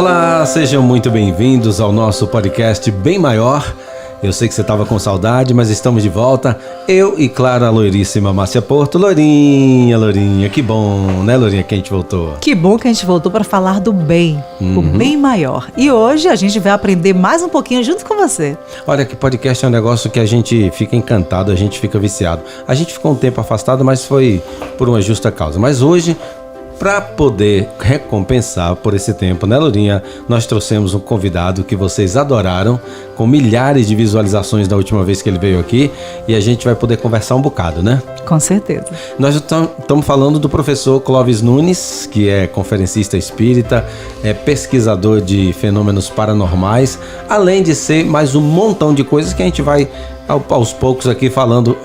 Olá, sejam muito bem-vindos ao nosso podcast Bem Maior. Eu sei que você estava com saudade, mas estamos de volta. Eu e Clara, a loiríssima Márcia Porto. Lourinha, que bom, né, Lourinha, que a gente voltou. Que bom que a gente voltou para falar do bem, o bem maior. E hoje a gente vai aprender mais um pouquinho junto com você. Olha, que podcast é um negócio que a gente fica encantado, a gente fica viciado. A gente ficou um tempo afastado, mas foi por uma justa causa. Mas hoje, para poder recompensar por esse tempo, né, Lourinha? Nós trouxemos um convidado que vocês adoraram, com milhares de visualizações da última vez que ele veio aqui, e a gente vai poder conversar um bocado, né? Com certeza. Nós estamos falando do professor Clóvis Nunes, que é conferencista espírita, é pesquisador de fenômenos paranormais, além de ser mais um montão de coisas que a gente vai aos poucos aqui falando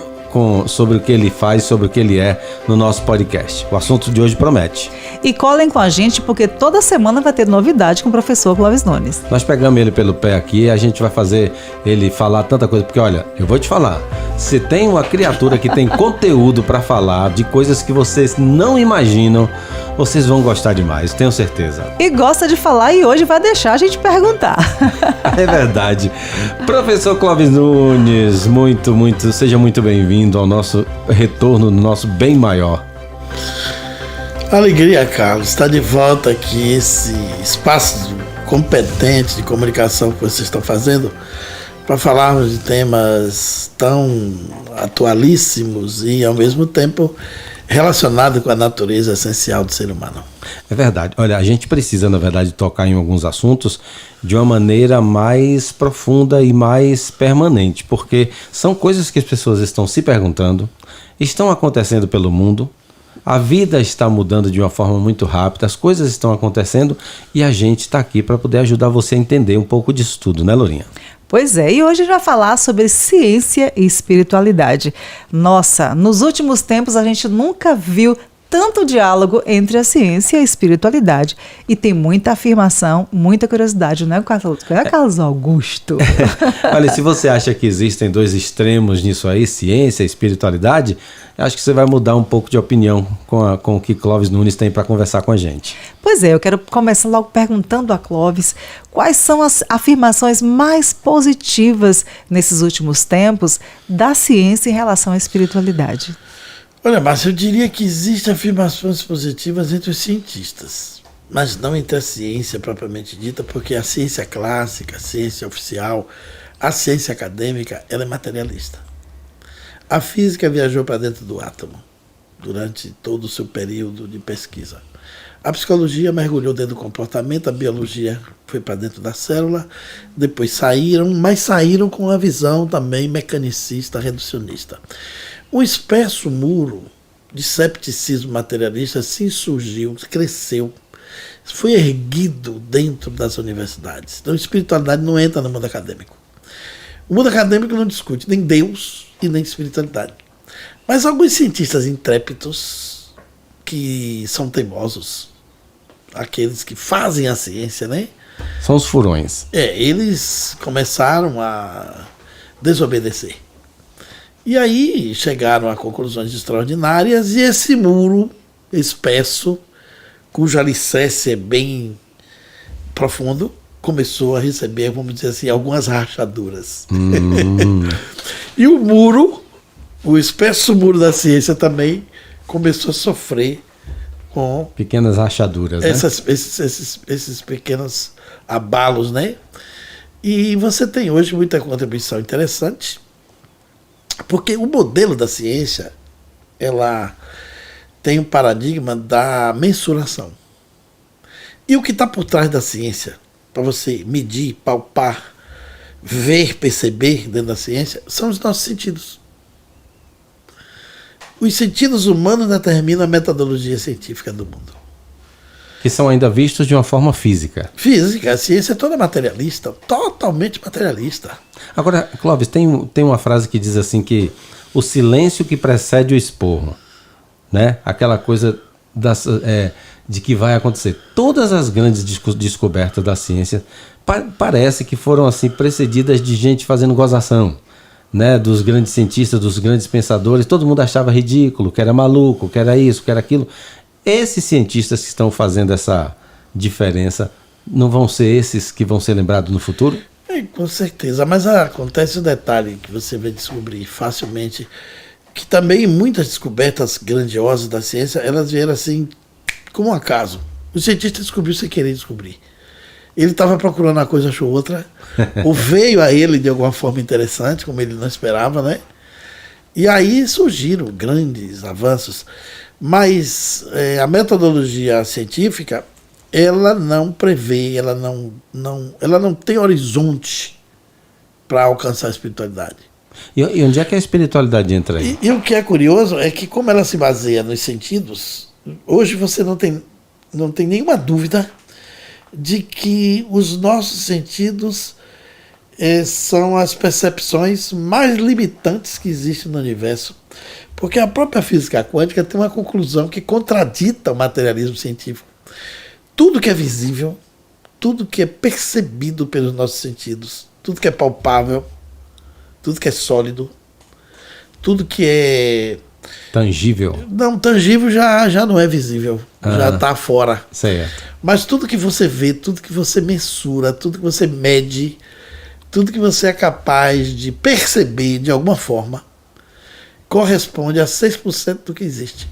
sobre o que ele faz, sobre o que ele é no nosso podcast. O assunto de hoje promete. E colhem com a gente, porque toda semana vai ter novidade com o professor Clóvis Nunes. Nós pegamos ele pelo pé aqui e a gente vai fazer ele falar tanta coisa, porque olha, eu vou te falar, se tem uma criatura que tem conteúdo para falar de coisas que vocês não imaginam, vocês vão gostar demais, tenho certeza. E gosta de falar e hoje vai deixar a gente perguntar. É verdade. Professor Clóvis Nunes, seja muito bem-vindo ao nosso retorno, no nosso Bem Maior. Alegria, Carlos, estar de volta aqui, esse espaço competente de comunicação que vocês estão fazendo para falarmos de temas tão atualíssimos e, ao mesmo tempo, relacionados com a natureza essencial do ser humano. É verdade. Olha, a gente precisa, na verdade, tocar em alguns assuntos de uma maneira mais profunda e mais permanente, porque são coisas que as pessoas estão se perguntando, estão acontecendo pelo mundo, a vida está mudando de uma forma muito rápida, as coisas estão acontecendo e a gente está aqui para poder ajudar você a entender um pouco disso tudo, né, Lourinha? Pois é, e hoje a gente vai falar sobre ciência e espiritualidade. Nossa, nos últimos tempos a gente nunca viu tanto diálogo entre a ciência e a espiritualidade. E tem muita afirmação, muita curiosidade, não é, Carlos Augusto? Olha, se você acha que existem dois extremos nisso aí, ciência e espiritualidade, acho que você vai mudar um pouco de opinião com o que Clóvis Nunes tem para conversar com a gente. Pois é, eu quero começar logo perguntando a Clóvis quais são as afirmações mais positivas nesses últimos tempos da ciência em relação à espiritualidade. Olha, Márcio, eu diria que existem afirmações positivas entre os cientistas, mas não entre a ciência propriamente dita, porque a ciência clássica, a ciência oficial, a ciência acadêmica, ela é materialista. A física viajou para dentro do átomo durante todo o seu período de pesquisa. A psicologia mergulhou dentro do comportamento, a biologia foi para dentro da célula, depois saíram com uma visão também mecanicista, reducionista. Um espesso muro de cepticismo materialista se insurgiu, cresceu, foi erguido dentro das universidades. Então, a espiritualidade não entra no mundo acadêmico. O mundo acadêmico não discute nem Deus e nem espiritualidade. Mas alguns cientistas intrépidos, que são teimosos, aqueles que fazem a ciência, né? São os furões. Eles começaram a desobedecer. E aí chegaram a conclusões extraordinárias e esse muro espesso, cujo alicerce é bem profundo, começou a receber, vamos dizer assim, algumas rachaduras. E o muro, o espesso muro da ciência também começou a sofrer com pequenas rachaduras, né? Esses pequenos abalos, né? E você tem hoje muita contribuição interessante, porque o modelo da ciência, ela tem um paradigma da mensuração. E o que está por trás da ciência, para você medir, palpar, ver, perceber dentro da ciência, são os nossos sentidos. Os sentidos humanos determinam a metodologia científica do mundo. Que são ainda vistos de uma forma física. Física, a ciência é toda materialista, totalmente materialista. Agora, Clóvis, tem uma frase que diz assim que o silêncio que precede o esporro, né? Aquela coisa de que vai acontecer. Todas as grandes descobertas da ciência parece que foram assim precedidas de gente fazendo gozação, né? Dos grandes cientistas, dos grandes pensadores. Todo mundo achava ridículo, que era maluco, que era isso, que era aquilo. Esses cientistas que estão fazendo essa diferença não vão ser esses que vão ser lembrados no futuro? Com certeza, mas acontece um detalhe que você vai descobrir facilmente, que também muitas descobertas grandiosas da ciência, elas vieram assim, como um acaso. O cientista descobriu sem querer descobrir. Ele estava procurando uma coisa, achou outra, ou veio a ele de alguma forma interessante, como ele não esperava, né? E aí surgiram grandes avanços. Mas a metodologia científica, ela não prevê, ela não tem horizonte para alcançar a espiritualidade. E onde é que a espiritualidade entra aí? E o que é curioso é que, como ela se baseia nos sentidos, hoje você não tem nenhuma dúvida de que os nossos sentidos são as percepções mais limitantes que existem no universo. Porque a própria física quântica tem uma conclusão que contradita o materialismo científico. Tudo que é visível, tudo que é percebido pelos nossos sentidos, tudo que é palpável, tudo que é sólido, tudo que é tangível. Não, tangível já não é visível, já está fora. Certo. Mas tudo que você vê, tudo que você mensura, tudo que você mede, tudo que você é capaz de perceber de alguma forma, corresponde a 6% do que existe.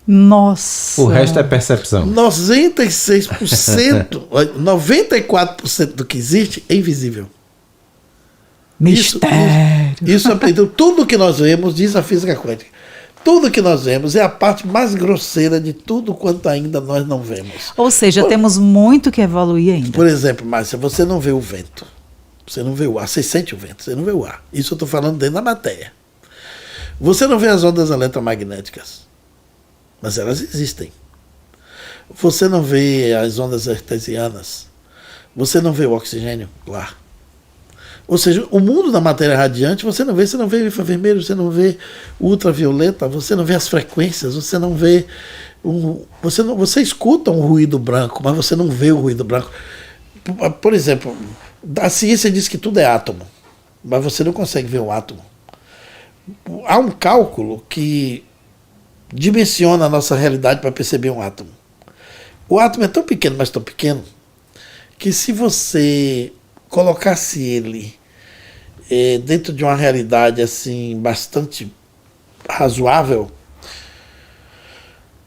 Nossa! O resto é percepção. 96%, 94% do que existe é invisível. Mistério. Isso aprendeu. Tudo que nós vemos, diz a física quântica, tudo que nós vemos é a parte mais grosseira de tudo quanto ainda nós não vemos. Ou seja, temos muito que evoluir ainda. Por exemplo, Márcia, você não vê o vento, você não vê o ar, você sente o vento, você não vê o ar. Isso eu estou falando dentro da matéria. Você não vê as ondas eletromagnéticas, mas elas existem. Você não vê as ondas artesianas, você não vê o oxigênio, o ar. Ou seja, o mundo da matéria radiante, você não vê infravermelho, você não vê ultravioleta, você não vê as frequências, você não vê... Você escuta um ruído branco, mas você não vê o ruído branco. Por exemplo, a ciência diz que tudo é átomo, mas você não consegue ver um átomo. Há um cálculo que dimensiona a nossa realidade para perceber um átomo. O átomo é tão pequeno, mas tão pequeno, que se você colocasse ele dentro de uma realidade assim bastante razoável,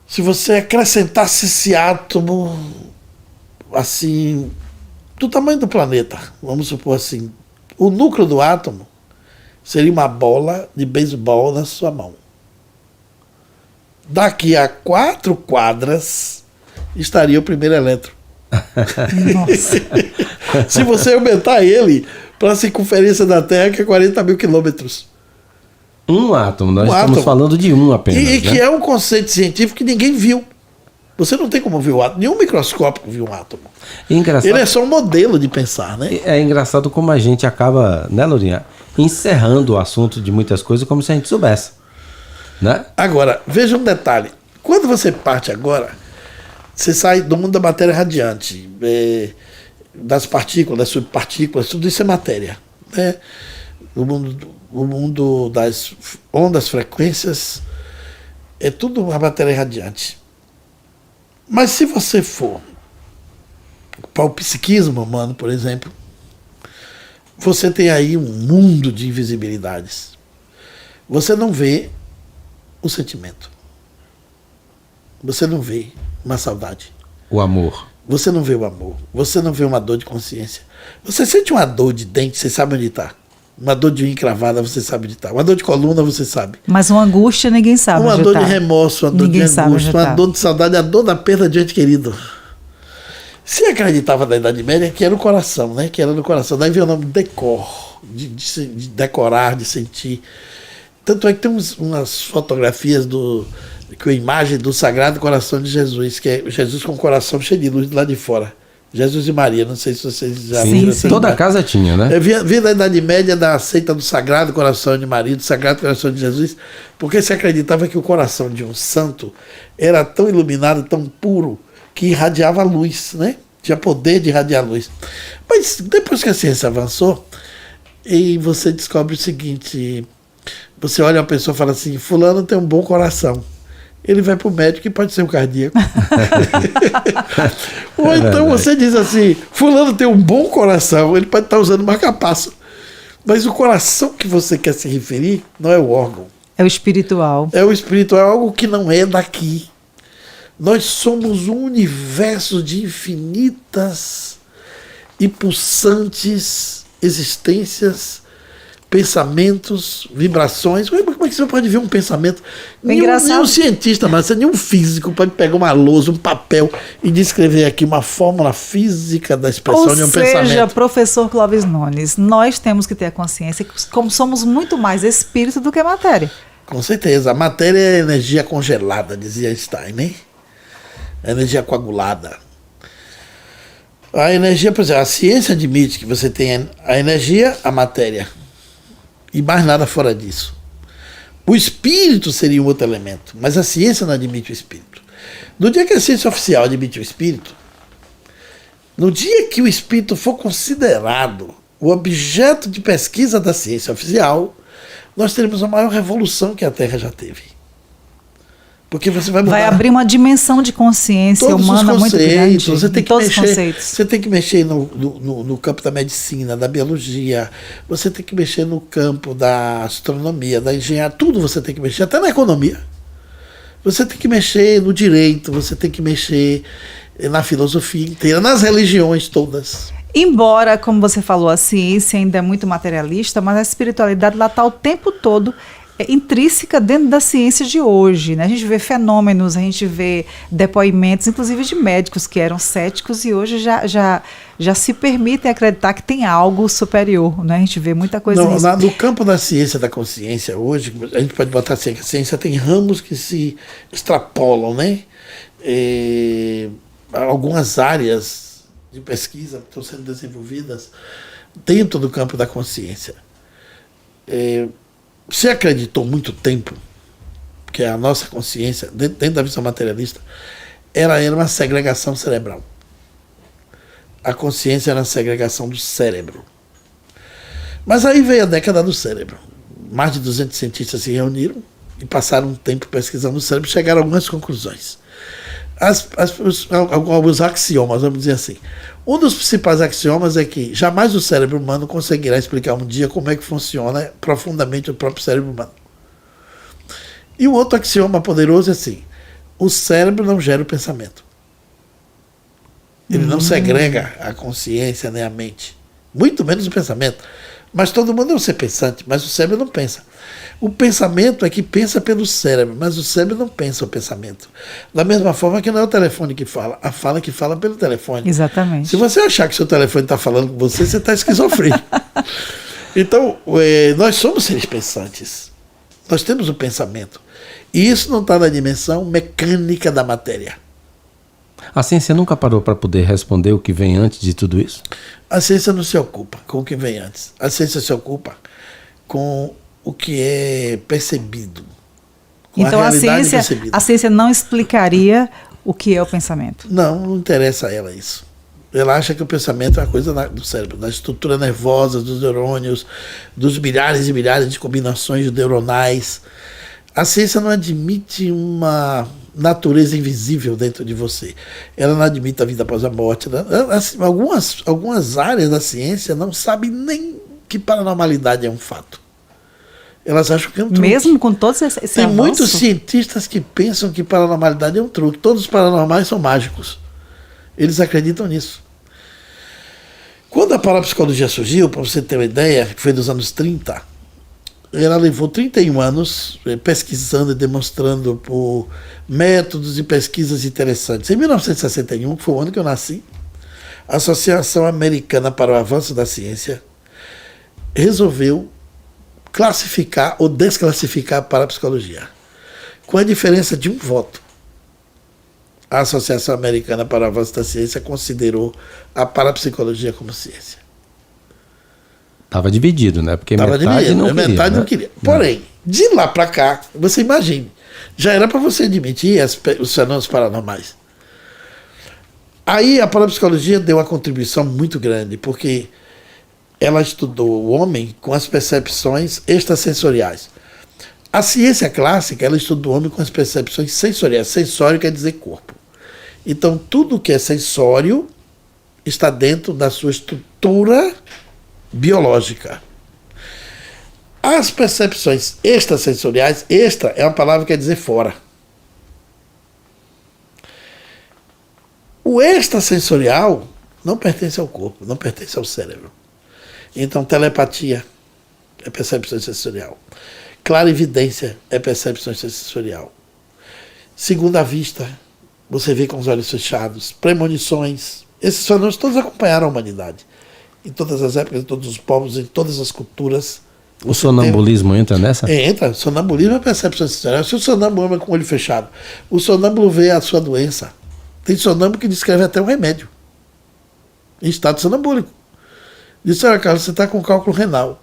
se você acrescentasse esse átomo assim do tamanho do planeta, vamos supor assim, o núcleo do átomo seria uma bola de beisebol na sua mão. Daqui a 4 quadras estaria o primeiro elétron. Nossa. Se você aumentar ele para a circunferência da Terra, que é 40 mil quilômetros. Um átomo, nós estamos falando de um apenas. E que é um conceito científico que ninguém viu. Você não tem como ver o átomo. Nenhum microscópio viu um átomo. Ele é só um modelo de pensar, né? É engraçado como a gente acaba, né, Lourinha, encerrando o assunto de muitas coisas como se a gente soubesse, né? Agora, veja um detalhe. Quando você parte agora, você sai do mundo da matéria radiante, das partículas, das subpartículas, tudo isso é matéria, né? O mundo das ondas, frequências, é tudo uma matéria radiante. Mas se você for para o psiquismo humano, por exemplo, você tem aí um mundo de invisibilidades. Você não vê o sentimento. Você não vê uma saudade. O amor. Você não vê o amor. Você não vê uma dor de consciência. Você sente uma dor de dente, você sabe onde está. Uma dor de unha encravada, você sabe onde está. Uma dor de coluna, você sabe. Mas uma angústia, ninguém sabe uma onde dor tá. De remorso, uma dor ninguém de angústia, uma tá. dor de saudade, a dor da perda de ente querido. Se acreditava na Idade Média que era o coração, né? Que era no coração. Daí veio o nome decor, de decorar, de sentir. Tanto é que tem umas fotografias com a imagem do Sagrado Coração de Jesus, que é Jesus com o coração cheio de luz lá de fora. Jesus e Maria, não sei se vocês já viram. Sim. Toda casa tinha, né? Vinha da Idade Média da seita do Sagrado Coração de Maria, do Sagrado Coração de Jesus, porque se acreditava que o coração de um santo era tão iluminado, tão puro, que irradiava luz, né? Tinha poder de irradiar luz. Mas depois que a ciência avançou, e você descobre o seguinte: você olha uma pessoa e fala assim, fulano tem um bom coração. ele vai para o médico e pode ser um cardíaco. Ou então você diz assim, fulano tem um bom coração, ele pode estar usando marca-passo. Mas o coração que você quer se referir não é o órgão. É o espiritual. É o espiritual, é algo que não é daqui. Nós somos um universo de infinitas e pulsantes existências, pensamentos, vibrações. Como é que você pode ver um pensamento? Nenhum cientista, mas nenhum físico pode pegar uma lousa, um papel e descrever aqui uma fórmula física da expressão de um pensamento. Ou seja, professor Clóvis Nunes, nós temos que ter a consciência que como somos muito mais espírito do que matéria. Com certeza. A matéria é energia congelada, dizia Einstein, né? Energia coagulada. A energia, por exemplo, a ciência admite que você tem a energia, a matéria. E mais nada fora disso. O espírito seria um outro elemento, mas a ciência não admite o espírito. No dia que a ciência oficial admite o espírito, no dia que o espírito for considerado o objeto de pesquisa da ciência oficial, nós teremos a maior revolução que a Terra já teve. Porque você vai mudar. Vai abrir uma dimensão de consciência humana muito grande. Você tem que mexer, conceitos. Você tem que mexer no campo da medicina, da biologia, você tem que mexer no campo da astronomia, da engenharia, tudo você tem que mexer, até na economia. Você tem que mexer no direito, você tem que mexer na filosofia inteira, nas religiões todas. Embora, como você falou, a ciência ainda é muito materialista, mas a espiritualidade lá está o tempo todo intrínseca dentro da ciência de hoje, né? A gente vê fenômenos, a gente vê depoimentos, inclusive de médicos que eram céticos e hoje já se permitem acreditar que tem algo superior, né? A gente vê muita coisa nisso. No campo da ciência da consciência hoje, a gente pode botar assim, que a ciência tem ramos que se extrapolam, né? Algumas áreas de pesquisa que estão sendo desenvolvidas dentro do campo da consciência. Se acreditou muito tempo que a nossa consciência, dentro da visão materialista, ela era uma segregação cerebral. A consciência era uma segregação do cérebro. Mas aí veio a década do cérebro. Mais de 200 cientistas se reuniram e passaram um tempo pesquisando o cérebro e chegaram a algumas conclusões. Alguns axiomas, vamos dizer assim. Um dos principais axiomas é que jamais o cérebro humano conseguirá explicar um dia como é que funciona profundamente o próprio cérebro humano. E o outro axioma poderoso é assim: o cérebro não gera o pensamento. Ele não segrega a consciência nem a mente. Muito menos o pensamento. Mas todo mundo é um ser pensante, mas o cérebro não pensa. O pensamento é que pensa pelo cérebro, mas o cérebro não pensa o pensamento. Da mesma forma que não é o telefone que fala, a fala que fala pelo telefone. Exatamente. Se você achar que seu telefone está falando com você, você está esquizofrênico. Então, nós somos seres pensantes. Nós temos um pensamento. E isso não está na dimensão mecânica da matéria. A ciência nunca parou para poder responder o que vem antes de tudo isso? A ciência não se ocupa com o que vem antes. A ciência se ocupa com o que é percebido. Então a ciência não explicaria o que é o pensamento? Não interessa a ela isso. Ela acha que o pensamento é uma coisa do cérebro, da estrutura nervosa, dos neurônios, dos milhares e milhares de combinações neuronais. A ciência não admite uma natureza invisível dentro de você. Ela não admite a vida após a morte. Algumas áreas da ciência não sabem nem que paranormalidade é um fato. Elas acham que é um truque. Mesmo com todos esses Tem muitos cientistas que pensam que paranormalidade é um truque. Todos os paranormais são mágicos. Eles acreditam nisso. Quando a parapsicologia surgiu, para você ter uma ideia, que foi dos anos 30, ela levou 31 anos pesquisando e demonstrando por métodos e pesquisas interessantes. Em 1961, que foi o ano que eu nasci, a Associação Americana para o Avanço da Ciência resolveu classificar ou desclassificar a parapsicologia, com a diferença de um voto. A Associação Americana para o Avanço da Ciência considerou a parapsicologia como ciência. Estava dividido, né? Porque metade não queria. Queria. Porém, de lá para cá, você imagine, já era para você admitir os fenômenos paranormais. Aí a parapsicologia deu uma contribuição muito grande, porque ela estudou o homem com as percepções extrasensoriais. A ciência clássica, ela estuda o homem com as percepções sensoriais. Sensório quer dizer corpo. Então, tudo que é sensório está dentro da sua estrutura biológica. As percepções extrasensoriais, extra é uma palavra que quer dizer fora. O extrasensorial não pertence ao corpo, não pertence ao cérebro. Então, telepatia é percepção sensorial. Clarividência é percepção sensorial. Segunda vista, você vê com os olhos fechados. Premonições. Esses fenômenos todos acompanharam a humanidade. Em todas as épocas, em todos os povos, em todas as culturas. O sonambulismo entra nessa? Entra. Sonambulismo é percepção sensorial. Se o sonâmbulo anda com o olho fechado, o sonâmbulo vê a sua doença. Tem sonâmbulo que descreve até um remédio. Em estado sonambúlico. Diz, olha, Carlos, você está com cálculo renal.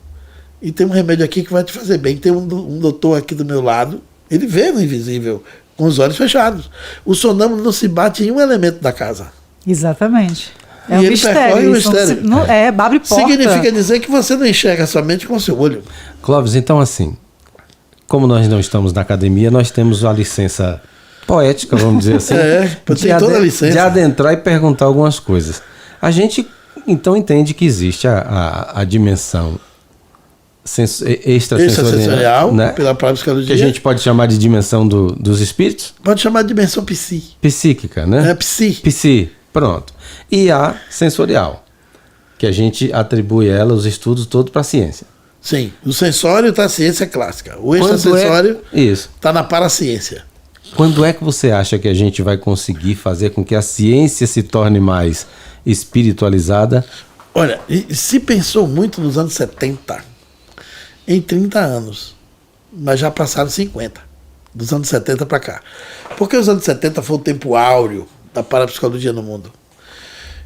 E tem um remédio aqui que vai te fazer bem. Tem um doutor aqui do meu lado, ele vê no invisível, com os olhos fechados. O sonâmbulo não se bate em um elemento da casa. Exatamente. É E um ele mistério. percorre o Isso mistério. não, abre porta. Significa dizer que você não enxerga somente com o seu olho. Clóvis, então assim, como nós não estamos na academia, nós temos a licença poética, vamos dizer assim, tem toda a licença. de adentrar e perguntar algumas coisas. A gente, então, entende que existe a dimensão extrasensorial, né? Pela parapsicologia. Que a gente pode chamar de dimensão dos espíritos? Pode chamar de dimensão psi. Psíquica, né? É psi. Psi, pronto. E a sensorial, que a gente atribui ela, os estudos todos para a ciência. Sim, o sensório está na ciência clássica. O extrasensório está na paraciência. Quando é que você acha que a gente vai conseguir fazer com que a ciência se torne mais espiritualizada? Olha, se pensou muito nos anos 70, em 30 anos, mas já passaram 50, dos anos 70 para cá. Porque os anos 70 foi o tempo áureo da parapsicologia no mundo.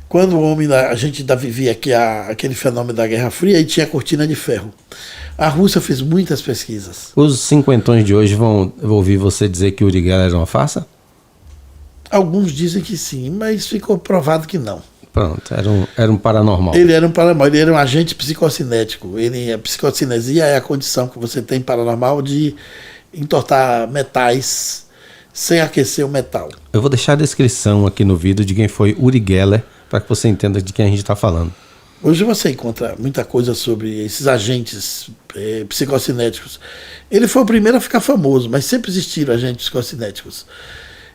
Quando a gente ainda vivia aquele fenômeno da Guerra Fria e tinha cortina de ferro. A Rússia fez muitas pesquisas. Os cinquentões de hoje vão ouvir você dizer que o Uri Geller era uma farsa? Alguns dizem que sim, mas ficou provado que não. Pronto, era um paranormal. Ele era um paranormal, ele era um agente psicocinético. A psicocinesia é a condição que você tem paranormal de entortar metais sem aquecer o metal. Eu vou deixar a descrição aqui no vídeo de quem foi Uri Geller, para que você entenda de quem a gente está falando. Hoje você encontra muita coisa sobre esses agentes psicocinéticos. Ele foi o primeiro a ficar famoso, mas sempre existiram agentes psicocinéticos.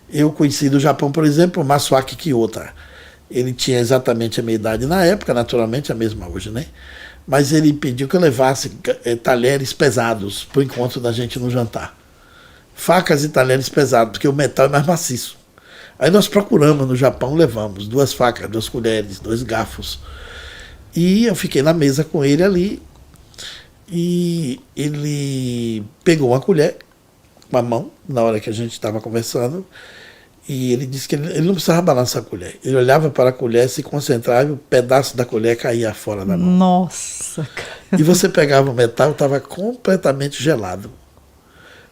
Eu conheci do Japão, por exemplo, o Masuaki Kiyota. Ele tinha exatamente a minha idade na época, naturalmente a mesma hoje, né? Mas ele pediu que eu levasse talheres pesados para o encontro da gente no jantar. Facas e talheres pesados, porque o metal é mais maciço. Aí nós procuramos no Japão, levamos 2 facas, 2 colheres, 2 garfos. E eu fiquei na mesa com ele ali. E ele pegou uma colher com a mão, na hora que a gente estava conversando. E ele disse que ele não precisava balançar a colher. Ele olhava para a colher, se concentrava e o pedaço da colher caía fora da mão. Nossa, cara. E você pegava o metal, estava completamente gelado.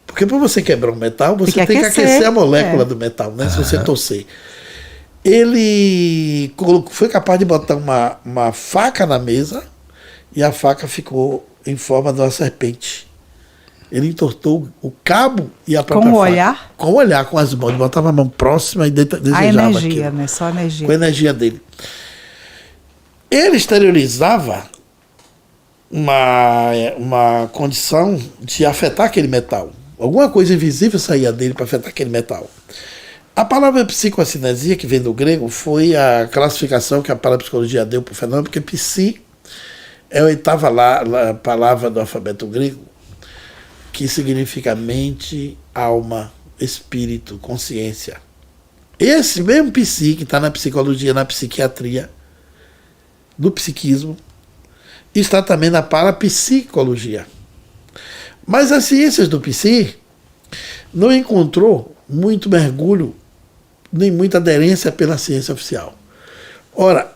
Porque para você quebrar um metal, você tem que aquecer a molécula do metal, né? Se você torcer. Ele foi capaz de botar uma faca na mesa e a faca ficou em forma de uma serpente. Ele entortou o cabo e a própria faca. Com o olhar? Com o olhar, com as mãos. Ele botava a mão próxima e desejava a energia, aquilo. né? Só a energia. Com a energia dele. Ele exteriorizava uma condição de afetar aquele metal. Alguma coisa invisível saía dele para afetar aquele metal. A palavra psicocinesia, que vem do grego, foi a classificação que a parapsicologia deu para o fenômeno, porque psi é a 8ª palavra do alfabeto grego, que significa mente, alma, espírito, consciência. Esse mesmo psi que está na psicologia, na psiquiatria, do psiquismo, está também na parapsicologia. Mas as ciências do psi não encontrou muito mergulho, nem muita aderência pela ciência oficial. Ora,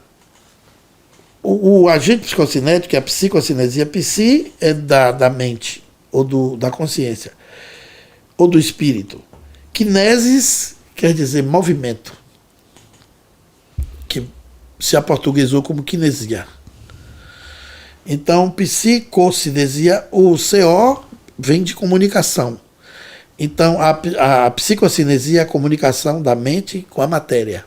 o agente psicocinético, a psicocinesia, psi é da mente, ou da consciência, ou do espírito. Kinesis quer dizer movimento, que se aportuguesou como kinesia. Então, psicocinesia, o CO vem de comunicação. Então, a psicocinesia é a comunicação da mente com a matéria.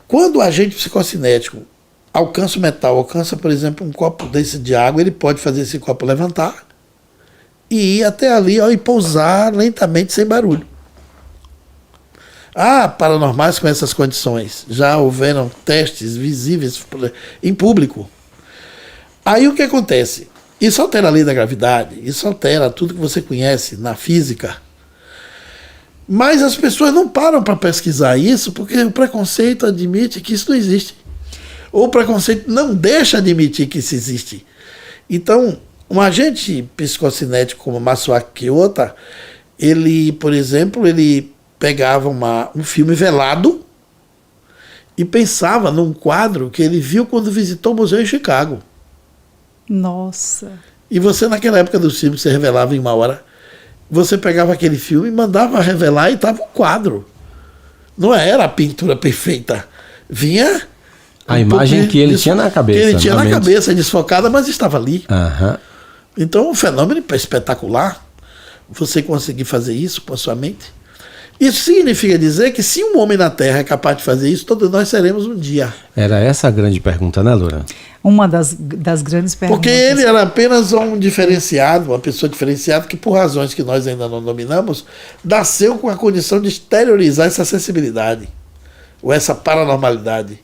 Quando o agente psicocinético alcança o metal, alcança, por exemplo, um copo desse de água, ele pode fazer esse copo levantar e ir até ali, ó, e pousar lentamente, sem barulho. Há paranormais com essas condições. Já houveram testes visíveis em público. Aí o que acontece? Isso altera a lei da gravidade, isso altera tudo que você conhece na física. Mas as pessoas não param para pesquisar isso porque o preconceito admite que isso não existe. Ou o preconceito não deixa admitir que isso existe. Então, um agente psicocinético como Masuaki Kiyota, ele, por exemplo, ele pegava um filme velado e pensava num quadro que ele viu quando visitou o museu em Chicago. Nossa. E você, naquela época dos filmes, você revelava em uma hora, você pegava aquele filme e mandava revelar e estava um quadro. Não era a pintura perfeita. Vinha a imagem que ele tinha na cabeça. Que ele tinha na cabeça, desfocada, mas estava ali. Uhum. Então, um fenômeno espetacular. Você conseguir fazer isso com a sua mente. Isso significa dizer que se um homem na Terra é capaz de fazer isso, todos nós seremos um dia. Era essa a grande pergunta, né, Loura? Uma das grandes perguntas. Porque ele era apenas um diferenciado, uma pessoa diferenciada que, por razões que nós ainda não dominamos, nasceu com a condição de exteriorizar essa sensibilidade, ou essa paranormalidade.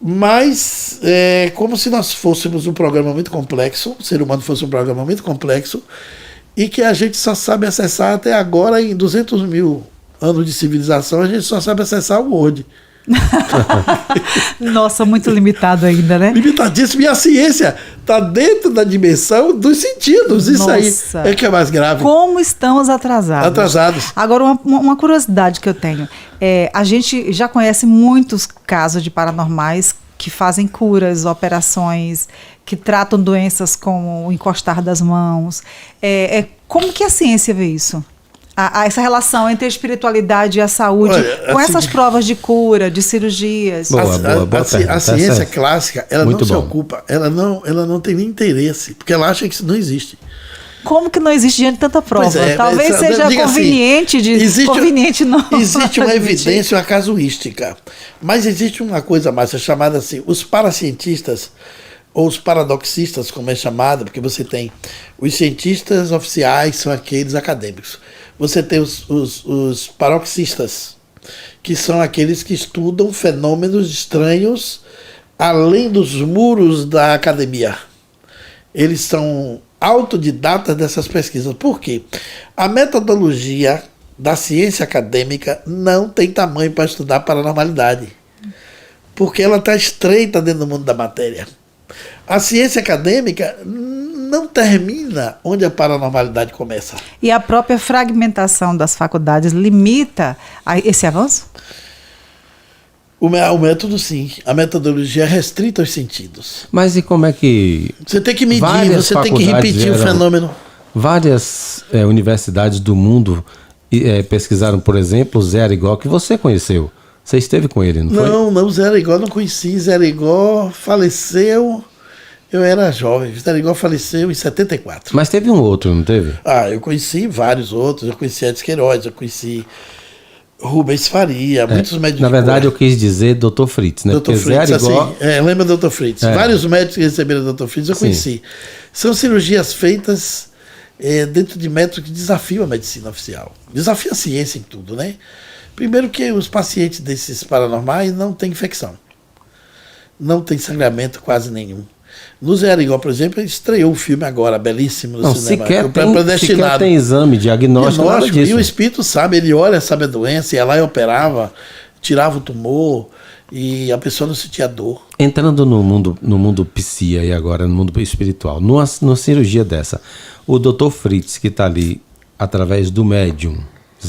Mas é como se nós fôssemos um programa muito complexo, o ser humano fosse um programa muito complexo, e que a gente só sabe acessar até agora, em 200 mil anos de civilização, a gente só sabe acessar o Word. Nossa, muito limitado ainda, né? Limitadíssimo. E a ciência está dentro da dimensão dos sentidos. Isso aí é que é mais grave. Como estamos atrasados. Atrasados. Agora, uma curiosidade que eu tenho. A gente já conhece muitos casos de paranormais que fazem curas, operações, que tratam doenças como o encostar das mãos. Como que a ciência vê isso? Essa relação entre a espiritualidade e a saúde, com essas provas de cura, de cirurgias. A ciência clássica, ela não se ocupa, ela não tem nem interesse, porque ela acha que isso não existe. Como que não existe diante de tanta prova? Talvez seja conveniente assim, conveniente não. Existe uma evidência, uma casuística. Mas existe uma coisa mais, é chamada assim, os paracientistas, ou os paradoxistas, como é chamado, porque você tem os cientistas oficiais, são aqueles acadêmicos. Você tem os paroxistas, que são aqueles que estudam fenômenos estranhos além dos muros da academia. Eles são autodidatas dessas pesquisas. Por quê? A metodologia da ciência acadêmica não tem tamanho para estudar paranormalidade, porque ela está estreita dentro do mundo da matéria. A ciência acadêmica não termina onde a paranormalidade começa. E a própria fragmentação das faculdades limita esse avanço? O método, sim. A metodologia é restrita aos sentidos. Mas e como é que... Você tem que medir, você tem que repetir o fenômeno. Várias universidades do mundo pesquisaram, por exemplo, o Zé Arigó, que você conheceu. Você esteve com ele, não foi? Não, o Zé Arigó não conheci. Zé Arigó faleceu... Eu era jovem, o Zé Arigó faleceu em 74. Mas teve um outro, não teve? Eu conheci vários outros. Eu conheci Edson Queiroz, eu conheci Rubens Faria, muitos médicos. Na verdade, eu quis dizer Dr. Fritz, né? Dr. Fritz, Zé Arigó... lembra do Dr. Fritz? Vários médicos que receberam o Dr. Fritz eu conheci. São cirurgias feitas dentro de métodos que desafiam a medicina oficial. Desafia a ciência em tudo, né? Primeiro que os pacientes desses paranormais não têm infecção. Não tem sangramento quase nenhum. No Zé Arigó, por exemplo, ele estreou um filme agora, belíssimo no cinema. Sequer tem exame, diagnóstico, nada disso. E o espírito sabe, ele olha, sabe a doença, ia lá e operava, tirava o tumor e a pessoa não sentia dor. Entrando no mundo psi aí agora, no mundo espiritual, numa cirurgia dessa, o Dr. Fritz, que está ali através do médium, o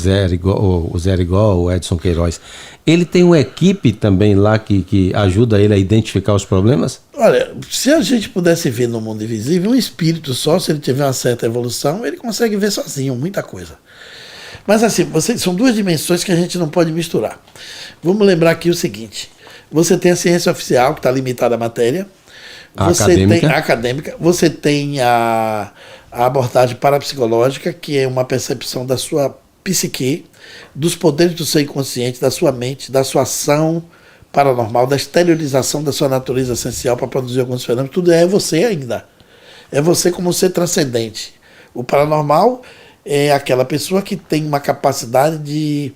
Zé Arigó, o Edson Queiroz, ele tem uma equipe também lá que ajuda ele a identificar os problemas? Olha, se a gente pudesse ver no mundo invisível, um espírito só, se ele tiver uma certa evolução, ele consegue ver sozinho muita coisa. Mas assim, são duas dimensões que a gente não pode misturar. Vamos lembrar aqui o seguinte, você tem a ciência oficial, que está limitada à matéria, você tem a acadêmica, você tem a a abordagem parapsicológica, que é uma percepção da sua psique, dos poderes do seu inconsciente, da sua mente, da sua ação paranormal, da exteriorização da sua natureza essencial para produzir alguns fenômenos. Tudo é você ainda. É você como ser transcendente. O paranormal é aquela pessoa que tem uma capacidade de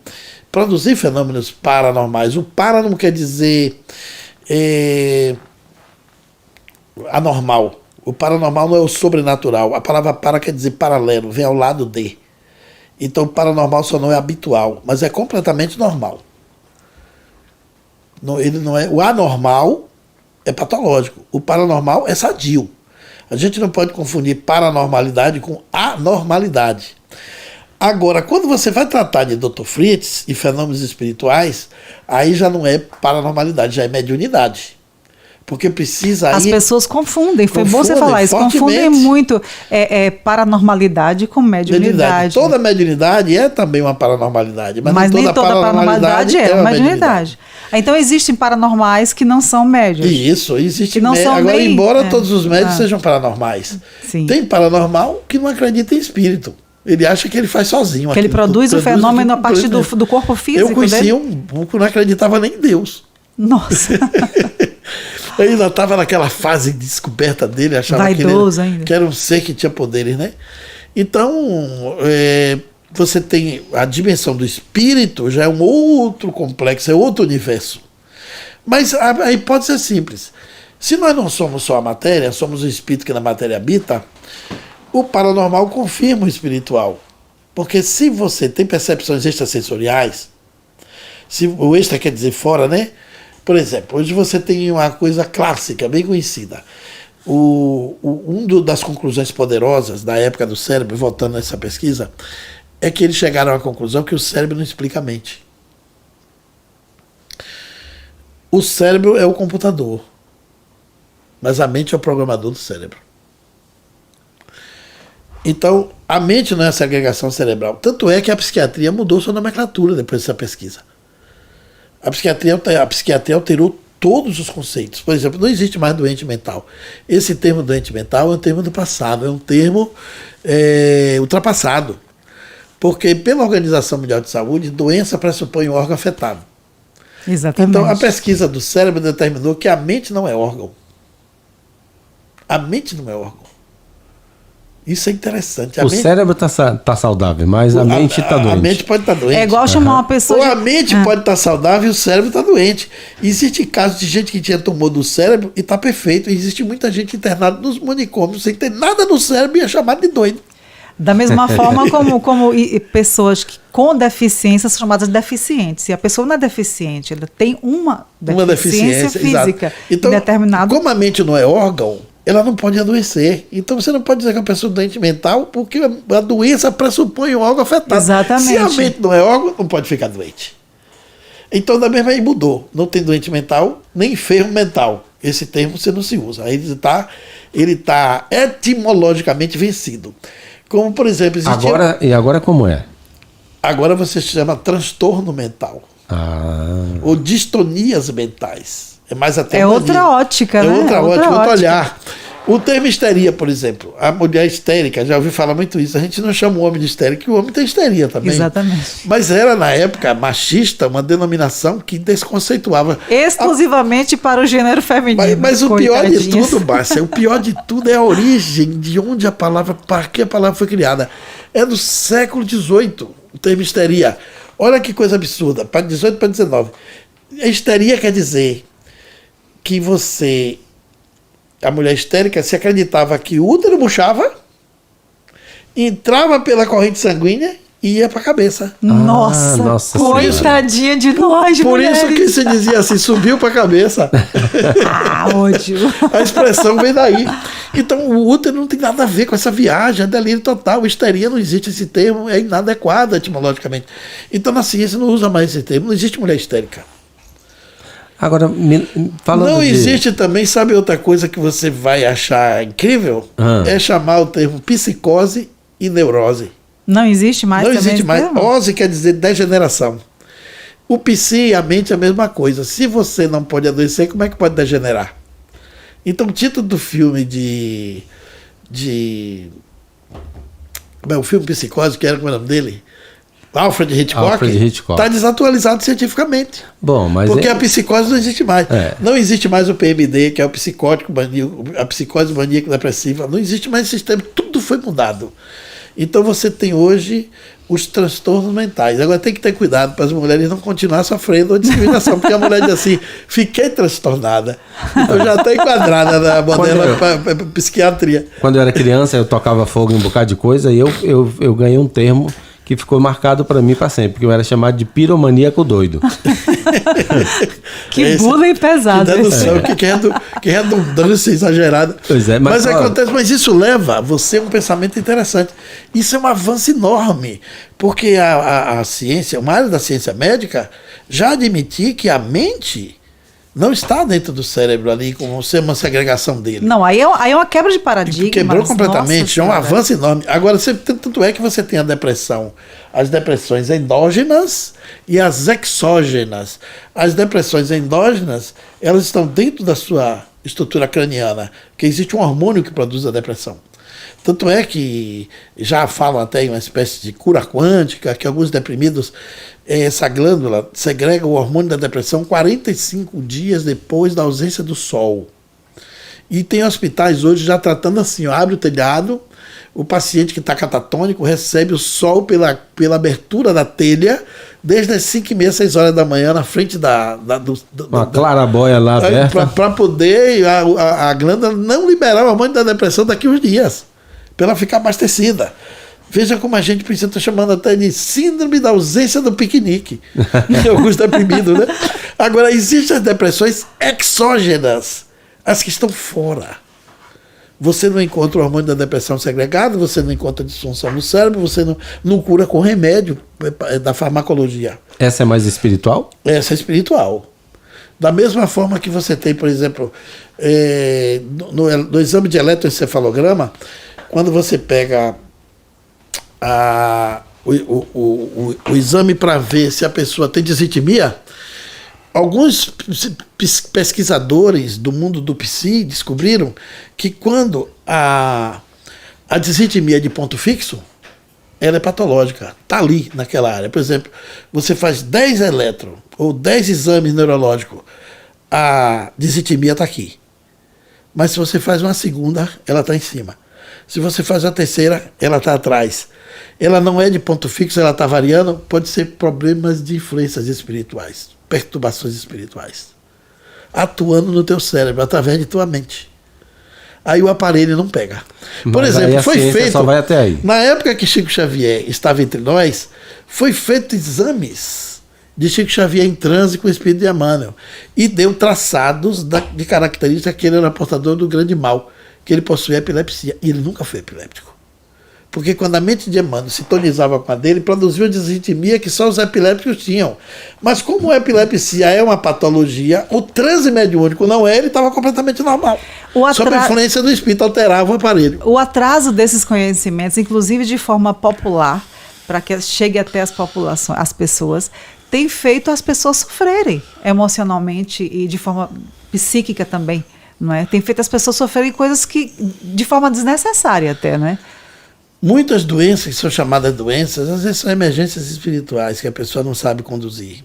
produzir fenômenos paranormais. O para não quer dizer anormal. O paranormal não é o sobrenatural. A palavra para quer dizer paralelo, vem ao lado de. Então o paranormal só não é habitual, mas é completamente normal. Ele não é, o anormal é patológico. O paranormal é sadio. A gente não pode confundir paranormalidade com anormalidade. Agora, quando você vai tratar de Dr. Fritz e fenômenos espirituais, aí já não é paranormalidade, já é mediunidade. Porque precisa... As pessoas confundem, foi bom você falar isso, fortemente. Confundem muito paranormalidade com mediunidade. Toda mediunidade é também uma paranormalidade, mas nem toda paranormalidade é uma mediunidade. Então existem paranormais que não são médiuns. Isso, existe. Que não são agora, nem, embora todos os médios sejam paranormais, sim. Tem paranormal que não acredita em espírito. Ele acha que ele faz sozinho. Que ele produz o fenômeno a partir do corpo físico. Eu conheci um que não acreditava nem em Deus. Nossa. Ele ainda estava naquela fase de descoberta dele, achava que era um ser que tinha poderes, né? Então, você tem a dimensão do espírito, já é um outro complexo, é outro universo. Mas a hipótese é simples. Se nós não somos só a matéria, somos o espírito que na matéria habita, o paranormal confirma o espiritual. Porque se você tem percepções extrasensoriais, o extra quer dizer fora, né? Por exemplo, hoje você tem uma coisa clássica, bem conhecida. Das conclusões poderosas da época do cérebro, voltando nessa pesquisa, é que eles chegaram à conclusão que o cérebro não explica a mente. O cérebro é o computador, mas a mente é o programador do cérebro. Então, a mente não é a segregação cerebral. Tanto é que a psiquiatria mudou sua nomenclatura depois dessa pesquisa. A psiquiatria alterou todos os conceitos. Por exemplo, não existe mais doente mental. Esse termo doente mental é um termo do passado, é um termo ultrapassado. Porque, pela Organização Mundial de Saúde, doença pressupõe um órgão afetado. Exatamente. Então, a pesquisa do cérebro determinou que a mente não é órgão. A mente não é órgão. Isso é interessante. O cérebro está saudável, mas a mente está doente. A mente pode estar doente. É igual chamar uma pessoa... Ou a mente pode estar saudável e o cérebro está doente. Existe casos de gente que tinha tumor do cérebro e está perfeito. Existe muita gente internada nos manicômios sem ter nada no cérebro e é chamado de doido. Da mesma forma como pessoas com deficiências são chamadas deficientes. Se a pessoa não é deficiente, ela tem uma deficiência física. Exato. Então, determinado... como a mente não é órgão, ela não pode adoecer. Então você não pode dizer que a pessoa é doente mental, porque a doença pressupõe um órgão afetado. Exatamente. Se a mente não é órgão, não pode ficar doente. Então, da mesma aí mudou. Não tem doente mental, nem enfermo mental. Esse termo você não se usa. Ele está etimologicamente vencido. Como, por exemplo, existia... Agora como é? Agora você chama transtorno mental. Ou distonias mentais. É mais até É outra ótica, né? É outra ótica, outro olhar. O termo histeria, por exemplo. A mulher histérica, já ouvi falar muito isso. A gente não chama o homem de histérico, que o homem tem histeria também. Exatamente. Mas era, na época, machista, uma denominação que desconceituava. Exclusivamente para o gênero feminino. Mas o pior de tudo, Márcia, o pior de tudo é a origem de onde a palavra, para que a palavra foi criada. É do século XVIII, o termo histeria. Olha que coisa absurda, para 18 para 19. A histeria quer dizer que a mulher histérica, se acreditava que o útero murchava, entrava pela corrente sanguínea e ia para a cabeça. Nossa, coitadinha de nós, Por mulheres. isso que se dizia assim, subiu para a cabeça. Ódio. A expressão vem daí. Então o útero não tem nada a ver com essa viagem, é delírio total. Histeria não existe esse termo, é inadequado etimologicamente. Então na ciência não usa mais esse termo, não existe mulher histérica. Agora, falando não existe também, sabe outra coisa que você vai achar incrível? É chamar o termo psicose e neurose. Não existe mais? Não existe mais. Ose quer dizer degeneração. O psi e a mente é a mesma coisa. Se você não pode adoecer, como é que pode degenerar? Então o título do filme de o filme Psicose, que era o nome dele? Alfred Hitchcock. Está desatualizado cientificamente. Bom, mas porque a psicose não existe mais. Não existe mais o PMD, que é o psicótico maníaco, a psicose maníaca depressiva. Não existe mais esse sistema. Tudo foi mudado. Então você tem hoje os transtornos mentais. Agora tem que ter cuidado para as mulheres não continuar sofrendo discriminação, porque a mulher diz assim, fiquei transtornada. Então já está enquadrada na modelo para psiquiatria. Quando eu era criança, eu tocava fogo em um bocado de coisa e eu ganhei um termo que ficou marcado para mim para sempre, porque eu era chamado de piromaníaco doido. Que bullying pesado. Que redundância exagerada. Pois é, mas acontece, mas isso leva a você a um pensamento interessante. Isso é um avanço enorme, porque a ciência, uma área da ciência médica, já admitiu que a mente não está dentro do cérebro ali, como ser uma segregação dele. Não, aí é uma quebra de paradigma. Quebrou completamente, é um avanço enorme. Agora, tanto é que você tem a depressão, as depressões endógenas e as exógenas. As depressões endógenas, elas estão dentro da sua estrutura craniana, que existe um hormônio que produz a depressão. Tanto é que já falam até em uma espécie de cura quântica, que alguns deprimidos, essa glândula segrega o hormônio da depressão 45 dias depois da ausência do sol. E tem hospitais hoje já tratando assim, abre o telhado, o paciente que está catatônico recebe o sol pela abertura da telha, desde as 5h30, 6 horas da manhã, na frente uma clarabóia lá aberta. Para poder a glândula não liberar o hormônio da depressão daqui uns dias, para ela ficar abastecida. Veja como a gente precisa estar chamando até de síndrome da ausência do piquenique. Em alguns deprimidos, né? Agora, existem as depressões exógenas, as que estão fora. Você não encontra o hormônio da depressão segregado, você não encontra disfunção no cérebro, você não cura com remédio da farmacologia. Essa é mais espiritual? Essa é espiritual. Da mesma forma que você tem, por exemplo, no exame de eletroencefalograma, quando você pega o exame para ver se a pessoa tem disritmia, alguns pesquisadores do mundo do psi descobriram que quando a disritmia de ponto fixo, ela é patológica, está ali naquela área. Por exemplo, você faz 10 eletro ou 10 exames neurológicos, a disritmia está aqui. Mas se você faz uma segunda, ela está em cima. Se você faz a terceira, ela está atrás. Ela não é de ponto fixo, ela está variando, pode ser problemas de influências espirituais, perturbações espirituais, atuando no teu cérebro, através de tua mente. Aí o aparelho não pega. Por exemplo, foi feito, só vai até aí. Na época que Chico Xavier estava entre nós, foi feito exames de Chico Xavier em transe com o espírito de Emmanuel, e deu traçados de características que ele era portador do grande mal, que ele possuía epilepsia, e ele nunca foi epiléptico. Porque quando a mente de Emmanuel sintonizava com a dele, produziu uma disritmia que só os epilépticos tinham. Mas como a epilepsia é uma patologia, o transe mediúnico não é, ele estava completamente normal. Sob a influência do espírito alterava o aparelho. O atraso desses conhecimentos, inclusive de forma popular, para que chegue até as populações, as pessoas, tem feito as pessoas sofrerem emocionalmente e de forma psíquica também. Não é? Tem feito as pessoas sofrerem coisas que de forma desnecessária até, não é? Muitas doenças que são chamadas doenças, às vezes são emergências espirituais que a pessoa não sabe conduzir.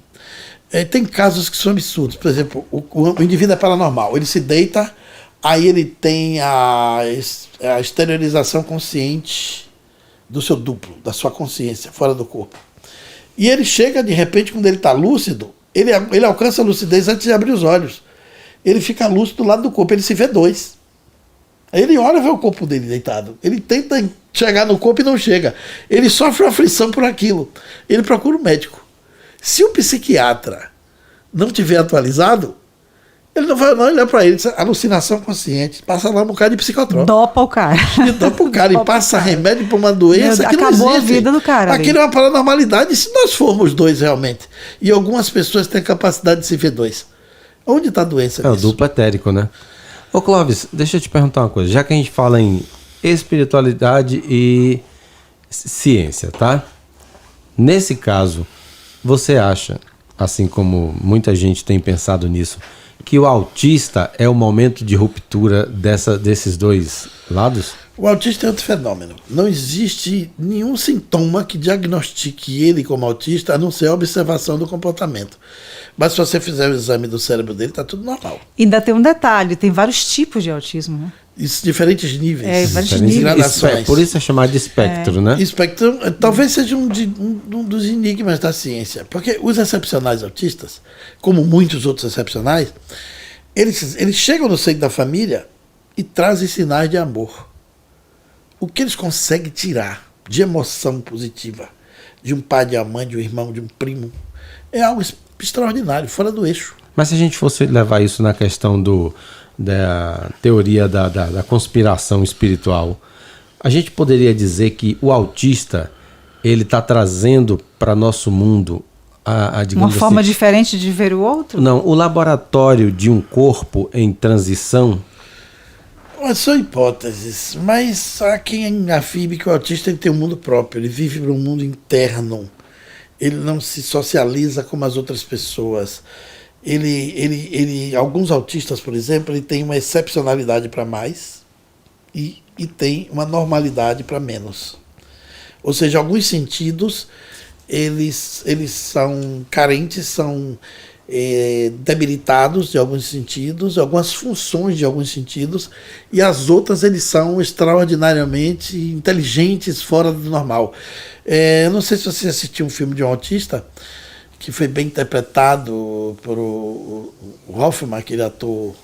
Tem casos que são absurdos. Por exemplo, o indivíduo é paranormal. Ele se deita, aí ele tem a exteriorização consciente do seu duplo, da sua consciência, fora do corpo. E ele chega, de repente, quando ele está lúcido, ele alcança a lucidez antes de abrir os olhos. Ele fica lúcido do lado do corpo, ele se vê dois. Aí ele olha e vê o corpo dele deitado. Ele tenta chegar no corpo e não chega. Ele sofre uma aflição por aquilo. Ele procura um médico. Se o psiquiatra não tiver atualizado, ele não vai não olhar para ele. Alucinação consciente. Passa lá um bocado de psicotrópico. Dopa o cara. Dopa o cara. E passa remédio para uma doença que não existe. Acabou a vida do cara. Aquilo é uma paranormalidade. E se nós formos dois realmente? E algumas pessoas têm capacidade de se ver dois. Onde está a doença? É o duplo etérico, né? Ô Clóvis, deixa eu te perguntar uma coisa. Já que a gente fala em espiritualidade e ciência, tá? Nesse caso, você acha, assim como muita gente tem pensado nisso, que o autista é o momento de ruptura desses dois lados? O autista é outro fenômeno. Não existe nenhum sintoma que diagnostique ele como autista, a não ser a observação do comportamento. Mas se você fizer o exame do cérebro dele, está tudo normal. Ainda tem um detalhe, tem vários tipos de autismo, né? Isso, diferentes níveis. Vários Diferentes níveis. gradações. Por isso é chamado de espectro, né? Espectro talvez seja um dos enigmas da ciência. Porque os excepcionais autistas, como muitos outros excepcionais, eles chegam no seio da família e trazem sinais de amor. O que eles conseguem tirar de emoção positiva de um pai, de uma mãe, de um irmão, de um primo, é algo extraordinário, fora do eixo. Mas se a gente fosse levar isso na questão da teoria da conspiração espiritual, a gente poderia dizer que o autista ele está trazendo para nosso mundo Uma forma diferente de ver o outro? Não, o laboratório de um corpo em transição. São hipóteses, mas há quem afirme que o autista ele tem um mundo próprio, ele vive para um mundo interno, ele não se socializa como as outras pessoas. Alguns autistas, por exemplo, ele tem uma excepcionalidade para mais e tem uma normalidade para menos. Ou seja, alguns sentidos eles são carentes, são debilitados de alguns sentidos, algumas funções de alguns sentidos, e as outras eles são extraordinariamente inteligentes, fora do normal. Eu não sei se você assistiu um filme de um autista que foi bem interpretado por o Hoffman, aquele ator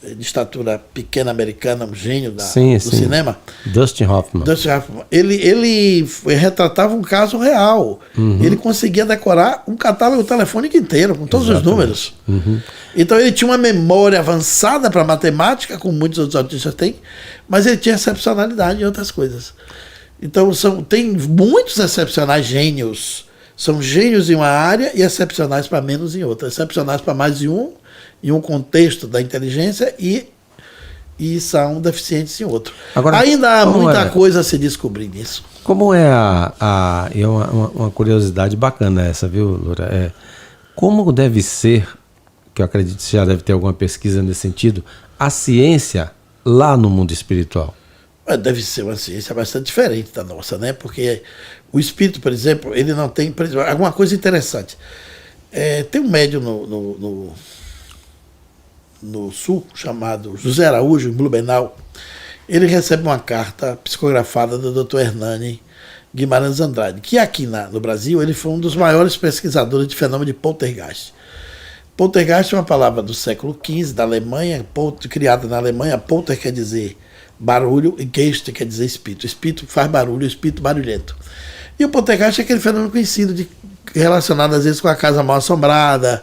de estatura pequena americana, um gênio do cinema. Dustin Hoffman. Ele retratava um caso real. Uhum. Ele conseguia decorar um catálogo telefônico inteiro, com todos os números. Uhum. Então ele tinha uma memória avançada para matemática, como muitos outros autistas têm, mas ele tinha excepcionalidade em outras coisas. Então tem muitos excepcionais gênios. São gênios em uma área e excepcionais para menos em outra. Excepcionais para mais em um contexto da inteligência e são deficientes em outro. Agora, ainda há muita coisa a se descobrir nisso. Como é uma curiosidade bacana essa, viu, Loura? Como deve ser, que eu acredito que você já deve ter alguma pesquisa nesse sentido, a ciência lá no mundo espiritual? Deve ser uma ciência bastante diferente da nossa, né? Porque o espírito, por exemplo, ele não tem... Por exemplo, alguma coisa interessante. Tem um médium no sul, chamado José Araújo, em Blumenau. Ele recebe uma carta psicografada do Dr. Hernani Guimarães Andrade, que aqui no Brasil ele foi um dos maiores pesquisadores de fenômeno de poltergeist. Poltergeist é uma palavra do século XV, da Alemanha, criada na Alemanha. Polter quer dizer barulho e Geist quer dizer espírito. Espírito faz barulho, espírito barulhento. E o poltergeist é aquele fenômeno conhecido, relacionado às vezes com a casa mal assombrada,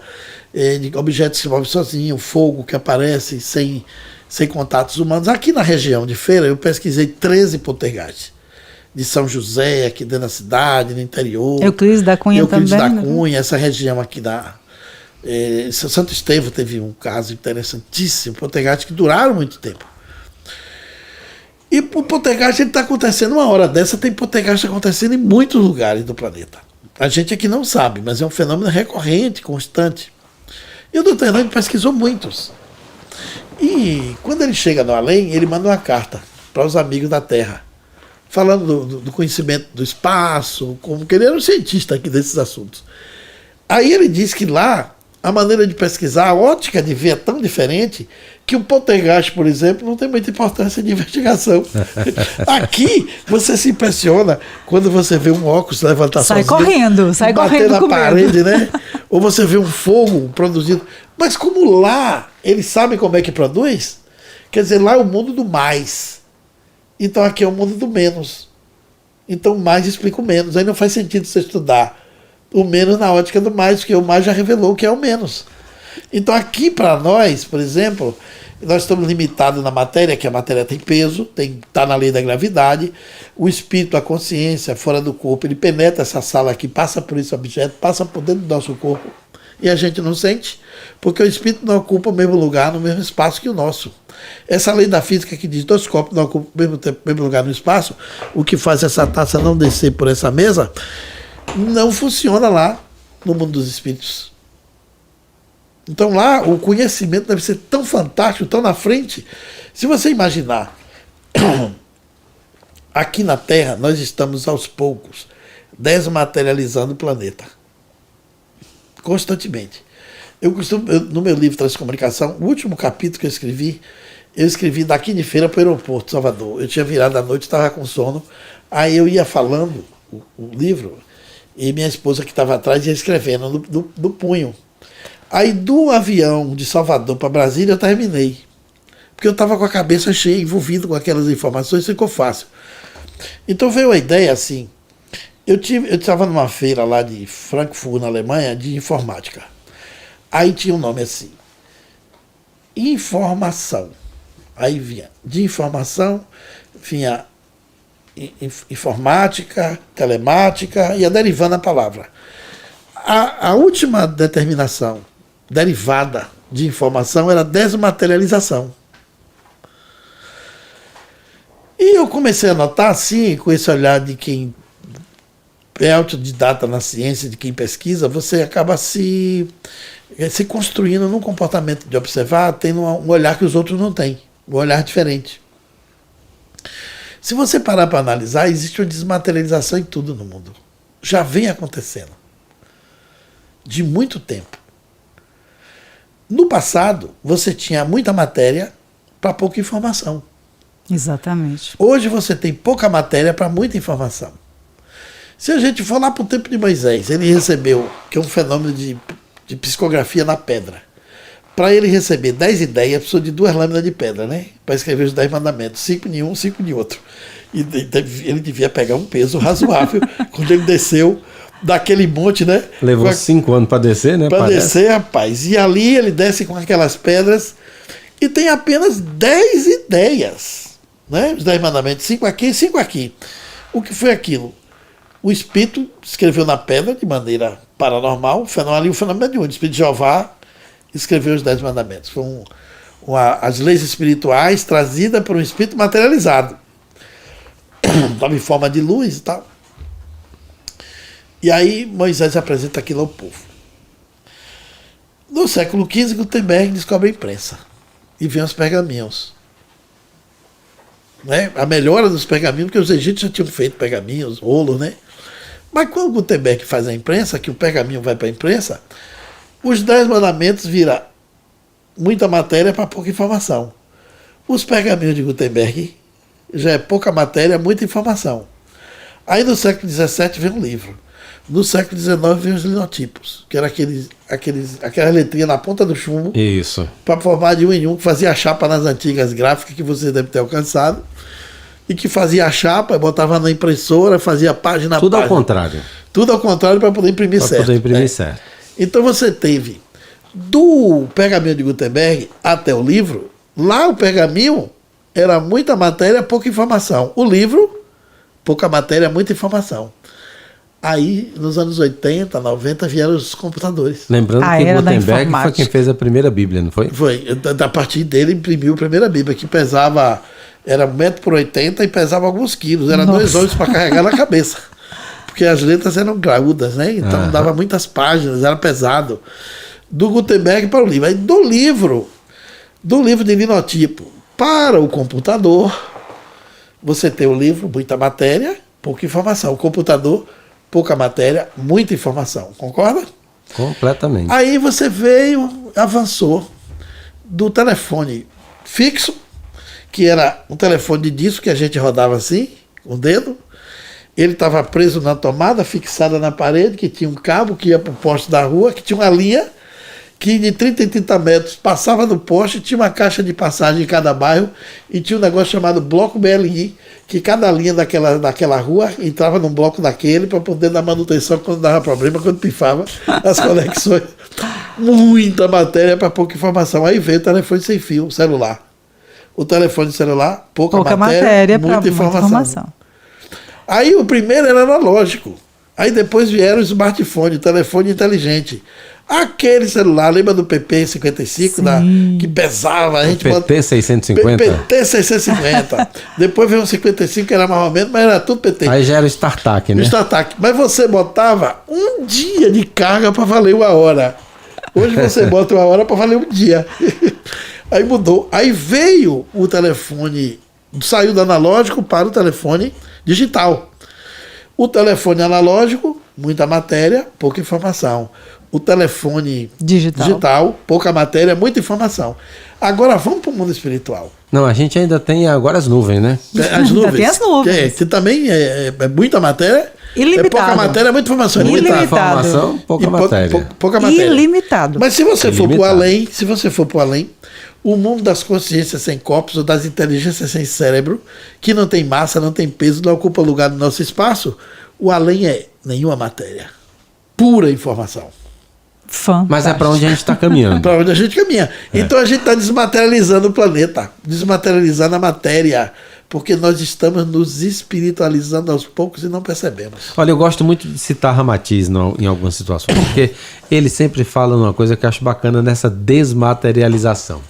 de objetos que se movem sozinhos, fogo que aparece sem contatos humanos. Aqui na região de Feira eu pesquisei 13 poltergeists. De São José, aqui dentro da cidade, no interior. Euclides da Cunha Euclides também. da Cunha, essa região aqui Santo Estevão teve um caso interessantíssimo, poltergeist que duraram muito tempo. E o poltergeist está acontecendo uma hora dessa, tem poltergeist acontecendo em muitos lugares do planeta. A gente aqui não sabe, mas é um fenômeno recorrente, constante. E o Dr. Hernani pesquisou muitos. E quando ele chega no além, ele manda uma carta para os amigos da Terra, falando do conhecimento do espaço, como que ele era um cientista aqui desses assuntos. Aí ele diz que lá a maneira de pesquisar, a ótica de ver é tão diferente que o poltergeist, por exemplo, não tem muita importância de investigação. Aqui, você se impressiona quando você vê um óculos levantar sai sozinho, sai bater correndo na com parede, né? Ou você vê um fogo produzido. Mas como lá, eles sabem como é que produz, quer dizer, lá é o mundo do mais. Então aqui é o mundo do menos. Então o mais explica o menos. Aí não faz sentido você estudar o menos na ótica do mais, porque o mais já revelou o que é o menos. Então aqui para nós, por exemplo, nós estamos limitados na matéria, que a matéria tem peso, está na lei da gravidade, o espírito, a consciência, fora do corpo, ele penetra essa sala aqui, passa por esse objeto, passa por dentro do nosso corpo, e a gente não sente, porque o espírito não ocupa o mesmo lugar, no mesmo espaço que o nosso. Essa lei da física que diz 2 corpos não ocupam o mesmo lugar no espaço, o que faz essa taça não descer por essa mesa, não funciona lá no mundo dos espíritos. Então lá o conhecimento deve ser tão fantástico, tão na frente. Se você imaginar aqui na Terra, nós estamos aos poucos desmaterializando o planeta. Constantemente. No meu livro Transcomunicação, o último capítulo que eu escrevi daqui de Feira para o aeroporto de Salvador. Eu tinha virado à noite, estava com sono, aí eu ia falando o livro, e minha esposa que estava atrás ia escrevendo no punho. Aí do avião de Salvador para Brasília eu terminei. Porque eu estava com a cabeça cheia, envolvido com aquelas informações, ficou fácil. Então veio a ideia assim, eu estava numa feira lá de Frankfurt, na Alemanha, de informática. Aí tinha um nome assim, informação. Aí vinha de informação, vinha informática, telemática, ia derivando a palavra. A última determinação derivada de informação era desmaterialização. E eu comecei a notar assim, com esse olhar de quem é autodidata na ciência, de quem pesquisa, você acaba se construindo num comportamento de observar, tendo um olhar que os outros não têm, um olhar diferente. Se você parar para analisar, existe uma desmaterialização em tudo no mundo. Já vem acontecendo. De muito tempo. No passado, você tinha muita matéria para pouca informação. Exatamente. Hoje você tem pouca matéria para muita informação. Se a gente for lá para o tempo de Moisés, ele recebeu, que é um fenômeno de psicografia na pedra. Para ele receber 10 ideias, precisou de 2 lâminas de pedra, né? Para escrever os 10 mandamentos, 5 de um, 5 de outro. E ele devia pegar um peso razoável quando ele desceu daquele monte, né? Levou 5 anos para descer, né? Para descer, rapaz. E ali ele desce com aquelas pedras e tem apenas 10 ideias, né? Os 10 mandamentos, 5 aqui e 5 aqui. O que foi aquilo? O Espírito escreveu na pedra de maneira paranormal, o fenômeno mediúnico. O Espírito de Jeová escreveu os 10 mandamentos. Foram as leis espirituais trazidas por um Espírito materializado. Estava em forma de luz e tal. E aí Moisés apresenta aquilo ao povo. No século XV, Gutenberg descobre a imprensa e vem os pergaminhos. Né? A melhora dos pergaminhos, porque os egípcios já tinham feito pergaminhos, rolos, né? Mas quando Gutenberg faz a imprensa, que o pergaminho vai para a imprensa, os 10 mandamentos viram muita matéria para pouca informação. Os pergaminhos de Gutenberg já é pouca matéria, muita informação. Aí no século XVII vem um livro. No século XIX vem os linotipos, que era aquela letrinha na ponta do chumbo. Isso. Para formar de um em um, que fazia a chapa nas antigas gráficas que você deve ter alcançado. E que fazia a chapa, botava na impressora, fazia página a página. Tudo ao contrário. Tudo ao contrário para poder imprimir certo. Para poder imprimir certo. Então você teve do pergaminho de Gutenberg até o livro, lá o pergaminho era muita matéria, pouca informação. O livro, pouca matéria, muita informação. Aí, nos anos 80, 90, vieram os computadores. Lembrando que Gutenberg foi quem fez a primeira Bíblia, não foi? Foi. A partir dele, imprimiu a primeira Bíblia, que pesava, era 1,80 m e pesava alguns quilos. Era 2 homens para carregar na cabeça. Porque as letras eram graúdas, né? Então dava muitas páginas, era pesado. Do Gutenberg para o livro. Aí do livro de linotipo para o computador, você tem o livro, muita matéria, pouca informação. O computador, pouca matéria, muita informação. Concorda? Completamente. Aí você avançou do telefone fixo, que era um telefone de disco que a gente rodava assim, com o dedo. Ele estava preso na tomada, fixada na parede, que tinha um cabo que ia para o poste da rua, que tinha uma linha que de 30 em 30 metros passava no poste, tinha uma caixa de passagem em cada bairro e tinha um negócio chamado bloco BLI, que cada linha daquela rua entrava num bloco daquele para poder dar manutenção quando dava problema, quando pifava as conexões. Muita matéria para pouca informação. Aí veio o telefone sem fio, celular. O telefone celular, pouca matéria muita informação. Aí o primeiro era analógico. Aí depois vieram o smartphone, o telefone inteligente. Aquele celular, lembra do PP55, que pesava? A gente PT650? PT650. Depois veio um 55 que era mais ou menos, mas era tudo PT. Aí já era o StarTAC, né? StarTAC. Mas você botava um dia de carga para valer 1 hora. Hoje você bota 1 hora para valer um dia. Aí mudou. Aí veio o telefone saiu do analógico para o telefone digital. O telefone analógico, muita matéria, pouca informação. O telefone digital, pouca matéria, muita informação. Agora vamos para o mundo espiritual. Não, a gente ainda tem agora as nuvens, né? As nuvens. Tem as nuvens. Que também é muita matéria. Ilimitado. É pouca matéria, muita informação. Ilimitado. Informação, pouca matéria. Pouca matéria. Ilimitado. Mas se você for para além, o mundo das consciências sem corpos, ou das inteligências sem cérebro, que não tem massa, não tem peso, não ocupa lugar no nosso espaço, o além é nenhuma matéria. Pura informação. Fantástico. Mas é para onde a gente está caminhando. Para onde a gente caminha. Então a gente está desmaterializando o planeta, desmaterializando a matéria, porque nós estamos nos espiritualizando aos poucos e não percebemos. Olha, eu gosto muito de citar Ramatiz em algumas situações, porque ele sempre fala uma coisa que eu acho bacana nessa desmaterialização.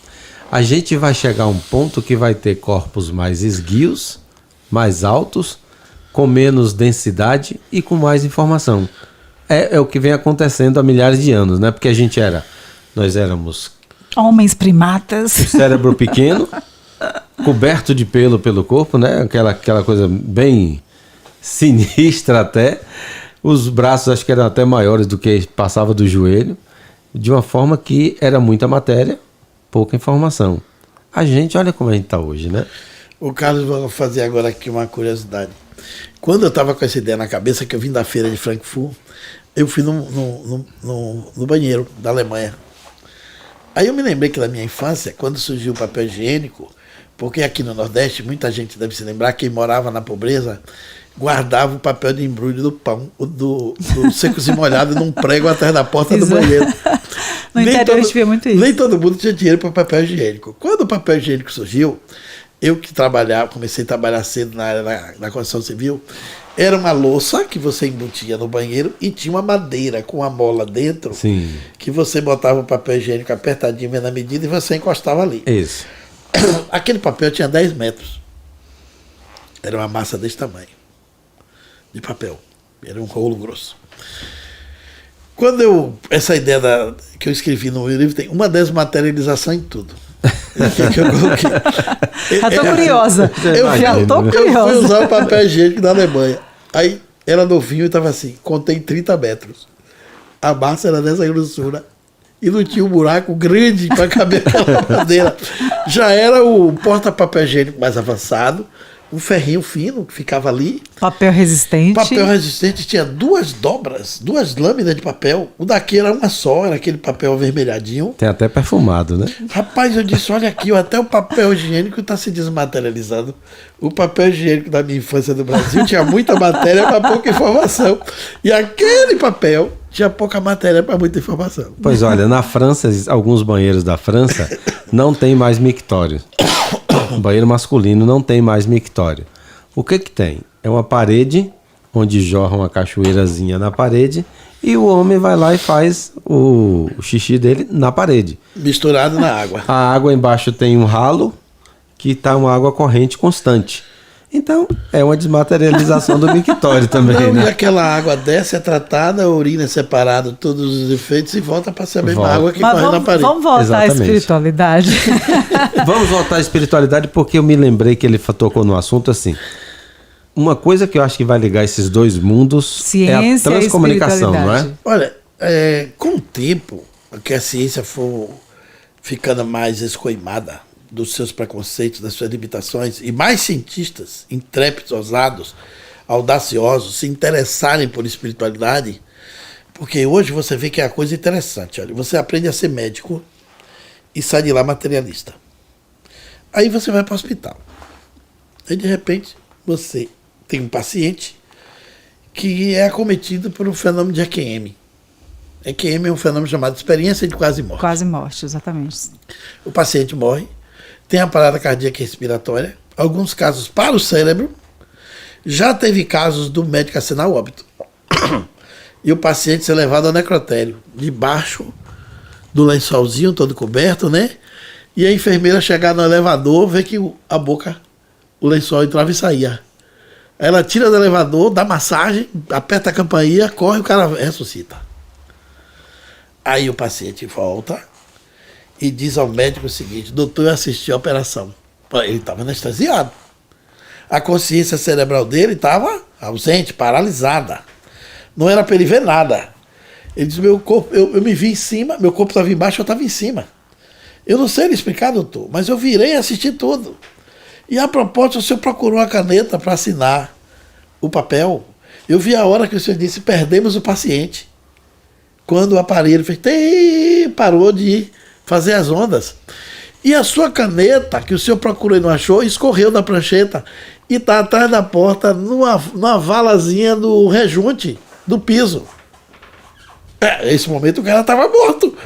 A gente vai chegar a um ponto que vai ter corpos mais esguios, mais altos, com menos densidade e com mais informação. É o que vem acontecendo há milhares de anos, né? Porque nós éramos homens primatas. cérebro pequeno, coberto de pelo pelo corpo, né? Aquela coisa bem sinistra até. Os braços acho que eram até maiores do que passava do joelho, de uma forma que era muita matéria, pouca informação. A gente, olha como a gente está hoje, né? O Carlos, vou fazer agora aqui uma curiosidade. Quando eu estava com essa ideia na cabeça, que eu vim da feira de Frankfurt, eu fui no banheiro da Alemanha. Aí eu me lembrei que na minha infância, quando surgiu o papel higiênico, porque aqui no Nordeste, muita gente deve se lembrar, quem morava na pobreza, guardava o papel de embrulho do pão, do secos e molhado, num prego atrás da porta do banheiro. No interior a gente via muito isso. Nem todo mundo tinha dinheiro para papel higiênico. Quando o papel higiênico surgiu, eu que comecei a trabalhar cedo na área da construção civil, era uma louça que você embutia no banheiro e tinha uma madeira com uma mola dentro. Sim. Que você botava o papel higiênico apertadinho na medida e você encostava ali. Isso. Aquele papel tinha 10 metros. Era uma massa desse tamanho de papel. Era um rolo grosso. Essa ideia que eu escrevi no meu livro tem uma desmaterialização em tudo. Que eu coloquei. Já estou curiosa. Eu fui usar o papel higiênico da Alemanha. Aí era novinho e estava assim, contém 30 metros. A massa era dessa grossura. E não tinha um buraco grande para caber aquela madeira. Já era o porta-papel higiênico mais avançado, um ferrinho fino que ficava ali. Papel resistente. Papel resistente, tinha 2 dobras, 2 lâminas de papel. O daqui era uma só, era aquele papel avermelhadinho. Tem até perfumado, né? Rapaz, eu disse, olha aqui, até o papel higiênico está se desmaterializando. O papel higiênico da minha infância do Brasil tinha muita matéria para pouca informação. E aquele papel tinha pouca matéria para muita informação. Pois olha, na França, alguns banheiros da França não tem mais mictório. O banheiro masculino não tem mais mictório. O que tem? É uma parede onde jorra uma cachoeirazinha na parede e o homem vai lá e faz o xixi dele na parede. Misturado na água. A água embaixo tem um ralo que está uma água corrente constante. Então, é uma desmaterialização do mictório também, não, né? E aquela água desce, é tratada, a urina é separada, todos os efeitos e volta para ser a mesma água que corre na parede. Vamos voltar Exatamente. à espiritualidade. Vamos voltar à espiritualidade porque eu me lembrei que ele tocou no assunto assim. Uma coisa que eu acho que vai ligar esses dois mundos ciência é a transcomunicação, não é? Olha, com o tempo que a ciência for ficando mais escoimada dos seus preconceitos, das suas limitações, e mais cientistas intrépidos, ousados, audaciosos, se interessarem por espiritualidade, porque hoje você vê que é uma coisa interessante. Olha, você aprende a ser médico e sai de lá materialista. Aí você vai para o hospital. Aí, de repente, você tem um paciente que é acometido por um fenômeno de EQM. EQM é um fenômeno chamado experiência de quase morte. Quase morte, exatamente. O paciente morre, tem a parada cardíaca e respiratória, alguns casos para o cérebro, já teve casos do médico assinar o óbito. E o paciente ser levado ao necrotério, debaixo do lençolzinho todo coberto, né? E a enfermeira chegar no elevador, ver que a boca, o lençol entrava e saía. Aí ela tira do elevador, dá massagem, aperta a campainha, corre, o cara ressuscita. Aí o paciente volta e diz ao médico o seguinte: doutor, eu assisti a operação. Ele estava anestesiado. A consciência cerebral dele estava ausente, paralisada. Não era para ele ver nada. Ele disse, meu corpo, eu me vi em cima, meu corpo estava embaixo, eu estava em cima. Eu não sei lhe explicar, doutor, mas eu virei e assisti tudo. E a propósito, o senhor procurou a caneta para assinar o papel. Eu vi a hora que o senhor disse, perdemos o paciente. Quando o aparelho fez, parou de fazer as ondas. E a sua caneta, que o senhor procurou e não achou, escorreu da prancheta e está atrás da porta, numa valazinha do rejunte do piso. Nesse momento o cara estava morto.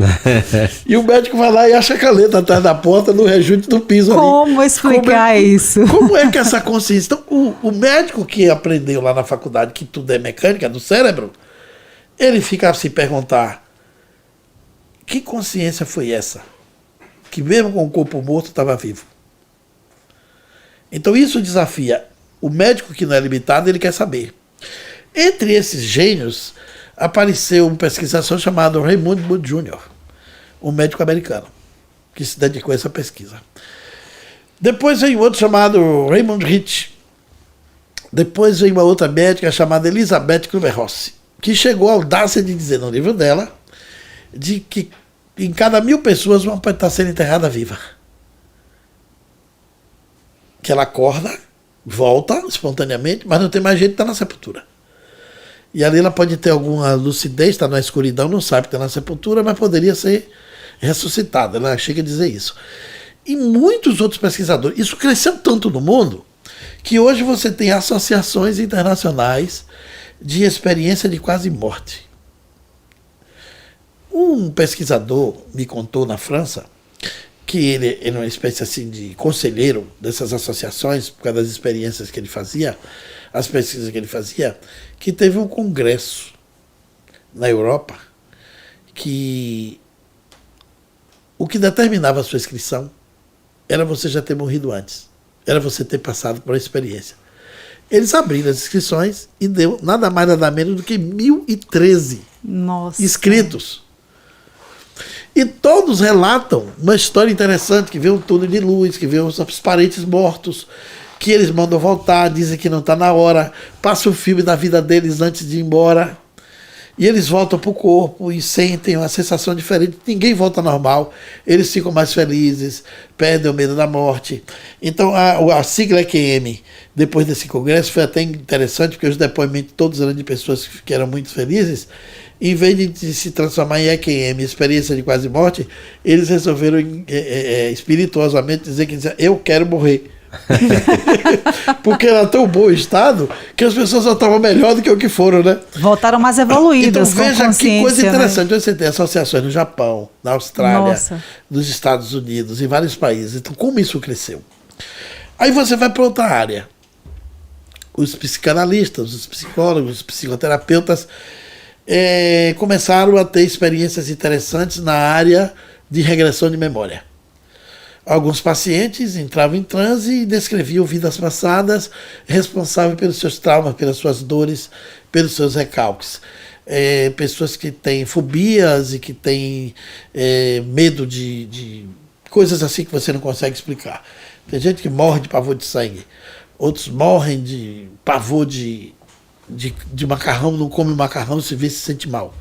E o médico vai lá e acha a caneta atrás da porta, no rejunte do piso. Como explicar isso? Como é que essa consciência... Então, o médico que aprendeu lá na faculdade que tudo é mecânica do cérebro, ele fica a se perguntar, que consciência foi essa? Que mesmo com o corpo morto estava vivo. Então isso desafia o médico que não é limitado, ele quer saber. Entre esses gênios, apareceu um pesquisador chamado Raymond Moody Jr., um médico americano, que se dedicou a essa pesquisa. Depois veio outro chamado Raymond Rich. Depois veio uma outra médica chamada Elizabeth Kübler-Ross, que chegou à audácia de dizer no livro dela de que em cada 1000 pessoas uma pode estar sendo enterrada viva. Que ela acorda, volta espontaneamente, mas não tem mais jeito de estar na sepultura. E ali ela pode ter alguma lucidez, está na escuridão, não sabe que está na sepultura, mas poderia ser ressuscitada. Ela chega a dizer isso. E muitos outros pesquisadores. Isso cresceu tanto no mundo que hoje você tem associações internacionais de experiência de quase morte. Um pesquisador me contou na França que ele era uma espécie assim de conselheiro dessas associações, por causa das experiências que ele fazia, as pesquisas que ele fazia, que teve um congresso na Europa que o que determinava a sua inscrição era você já ter morrido antes, era você ter passado por uma experiência. Eles abriram as inscrições e deu nada mais nada menos do que 1013 inscritos. E todos relatam uma história interessante, que vê um túnel de luz, que vê os parentes mortos, que eles mandam voltar, dizem que não está na hora, passa o filme da vida deles antes de ir embora, e eles voltam para o corpo e sentem uma sensação diferente, ninguém volta normal, eles ficam mais felizes, perdem o medo da morte. Então a sigla EQM, depois desse congresso, foi até interessante, porque os depoimentos todos eram de pessoas que eram muito felizes. Em vez de se transformar em EQM, experiência de quase morte, eles resolveram espirituosamente dizer que eu quero morrer. Porque era tão bom estado que as pessoas já estavam melhor do que o que foram, né? Voltaram mais evoluídas. Então veja que coisa interessante. Né? Você tem associações no Japão, na Austrália, nos Estados Unidos, em vários países. Então como isso cresceu? Aí você vai para outra área. Os psicanalistas, os psicólogos, os psicoterapeutas começaram a ter experiências interessantes na área de regressão de memória. Alguns pacientes entravam em transe e descreviam vidas passadas responsáveis pelos seus traumas, pelas suas dores, pelos seus recalques. Pessoas que têm fobias e que têm medo de coisas assim que você não consegue explicar. Tem gente que morre de pavor de sangue, outros morrem de pavor de macarrão, não come macarrão, se vê se sente mal.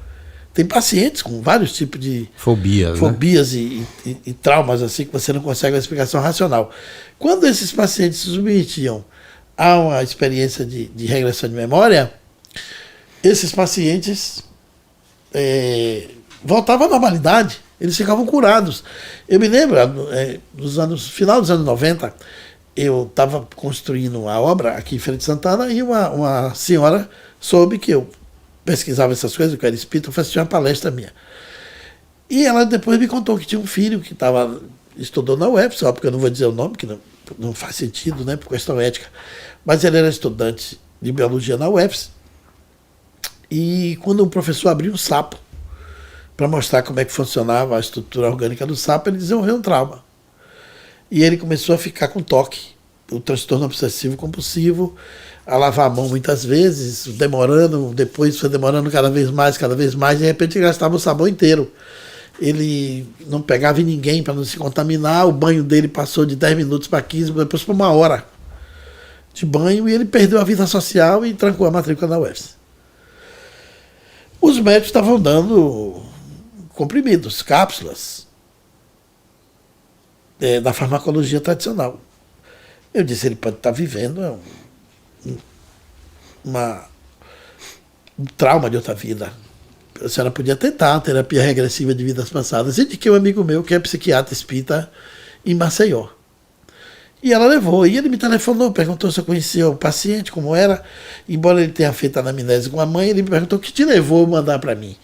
Tem pacientes com vários tipos de fobias né? e traumas assim que você não consegue uma explicação racional. Quando esses pacientes se submetiam a uma experiência de regressão de memória, esses pacientes voltavam à normalidade, eles ficavam curados. Eu me lembro, final dos anos 90, eu estava construindo uma obra aqui em Feira de Santana e uma senhora soube que eu pesquisava essas coisas, que eu era espírita, eu fazia uma palestra minha. E ela depois me contou que tinha um filho que estudou na UFS, só porque eu não vou dizer o nome, que não faz sentido, né, por questão ética, mas ele era estudante de biologia na UFS, e quando um professor abriu um sapo para mostrar como é que funcionava a estrutura orgânica do sapo, ele desenvolveu um trauma. E ele começou a ficar com toque, o transtorno obsessivo compulsivo, a lavar a mão muitas vezes, depois foi demorando cada vez mais, e de repente ele gastava o sabão inteiro. Ele não pegava em ninguém para não se contaminar, o banho dele passou de 10 minutos para 15, depois para 1 hora de banho e ele perdeu a vida social e trancou a matrícula na UFS. Os médicos estavam dando comprimidos, cápsulas, da farmacologia tradicional. Eu disse, ele pode estar vivendo um trauma de outra vida. A senhora podia tentar a terapia regressiva de vidas passadas. E indiquei um amigo meu que é psiquiatra espírita em Maceió. E ela levou. E ele me telefonou, perguntou se eu conhecia o paciente, como era. Embora ele tenha feito anamnese com a mãe, ele me perguntou o que te levou a mandar para mim.